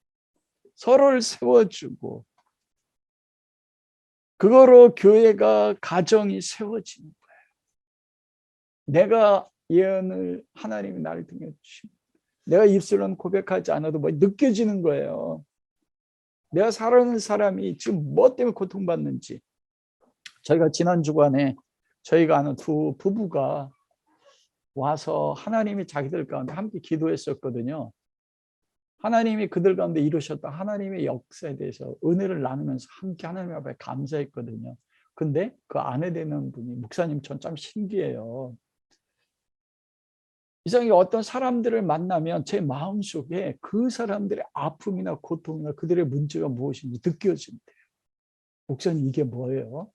[SPEAKER 1] 서로를 세워주고 그거로 교회가 가정이 세워지는 거예요. 내가 예언을 하나님이 나를 통해 주시고 내가 입술로는 고백하지 않아도 뭐 느껴지는 거예요. 내가 사랑하는 사람이 지금 뭐 때문에 고통받는지. 저희가 지난 주간에 저희가 아는 두 부부가 와서 하나님이 자기들 가운데 함께 기도했었거든요. 하나님이 그들 가운데 이루셨던 하나님의 역사에 대해서 은혜를 나누면서 함께 하나님 앞에 감사했거든요. 근데 그 아내 되는 분이, 목사님 전 참 신기해요. 이상하게 어떤 사람들을 만나면 제 마음속에 그 사람들의 아픔이나 고통이나 그들의 문제가 무엇인지 느껴진대요. 목사님 이게 뭐예요?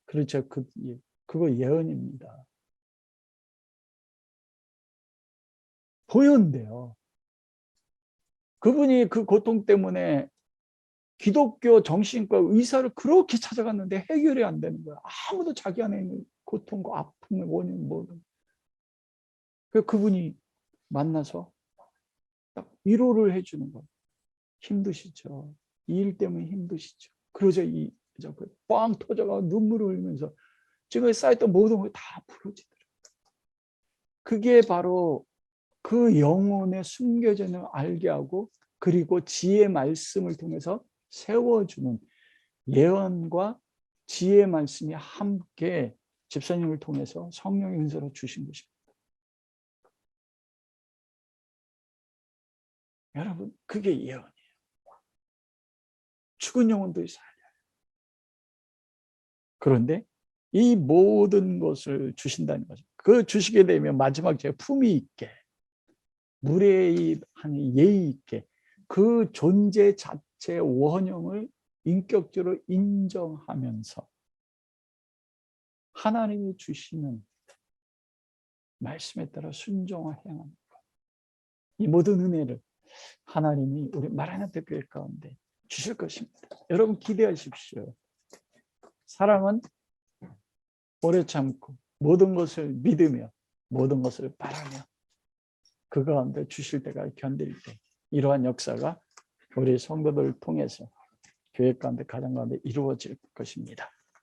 [SPEAKER 1] 그렇죠. 그거 예언입니다. 보였는데요. 그분이 그 고통 때문에 기독교 정신과 의사를 그렇게 찾아갔는데 해결이 안 되는 거야. 아무도 자기 안에 있는 고통과 아픔의 원인은 모르는. 그분이 만나서 딱 위로를 해주는 거예요. 힘드시죠. 이 일 때문에 힘드시죠. 그러자 빵 터져가 눈물을 흘리면서 지금 쌓였던 모든 걸 다 풀어지더라고요. 그게 바로 그 영혼의 숨겨져 있는 알게 하고 그리고 지혜의 말씀을 통해서 세워주는, 예언과 지혜의 말씀이 함께 집사님을 통해서 성령의 은사로 주신 것입니다. 여러분 그게 예언이에요. 죽은 영혼들이 살려요. 그런데 이 모든 것을 주신다는 거죠. 그 주시게 되면 마지막 제가 품위 있게, 무례하니 예의 있게 그 존재 자체의 원형을 인격적으로 인정하면서 하나님이 주시는 말씀에 따라 순종하여 행하는 것. 이 모든 은혜를 하나님이 우리 마라나타 교회 가운데 주실 것입니다. 여러분 기대하십시오. 사랑은 오래 참고 모든 것을 믿으며 모든 것을 바라며 그 가운데 주실 때가 견딜 때 이러한 역사가 우리 성도들을 통해서 교회 가운데 가정 가운데 이루어질 것입니다.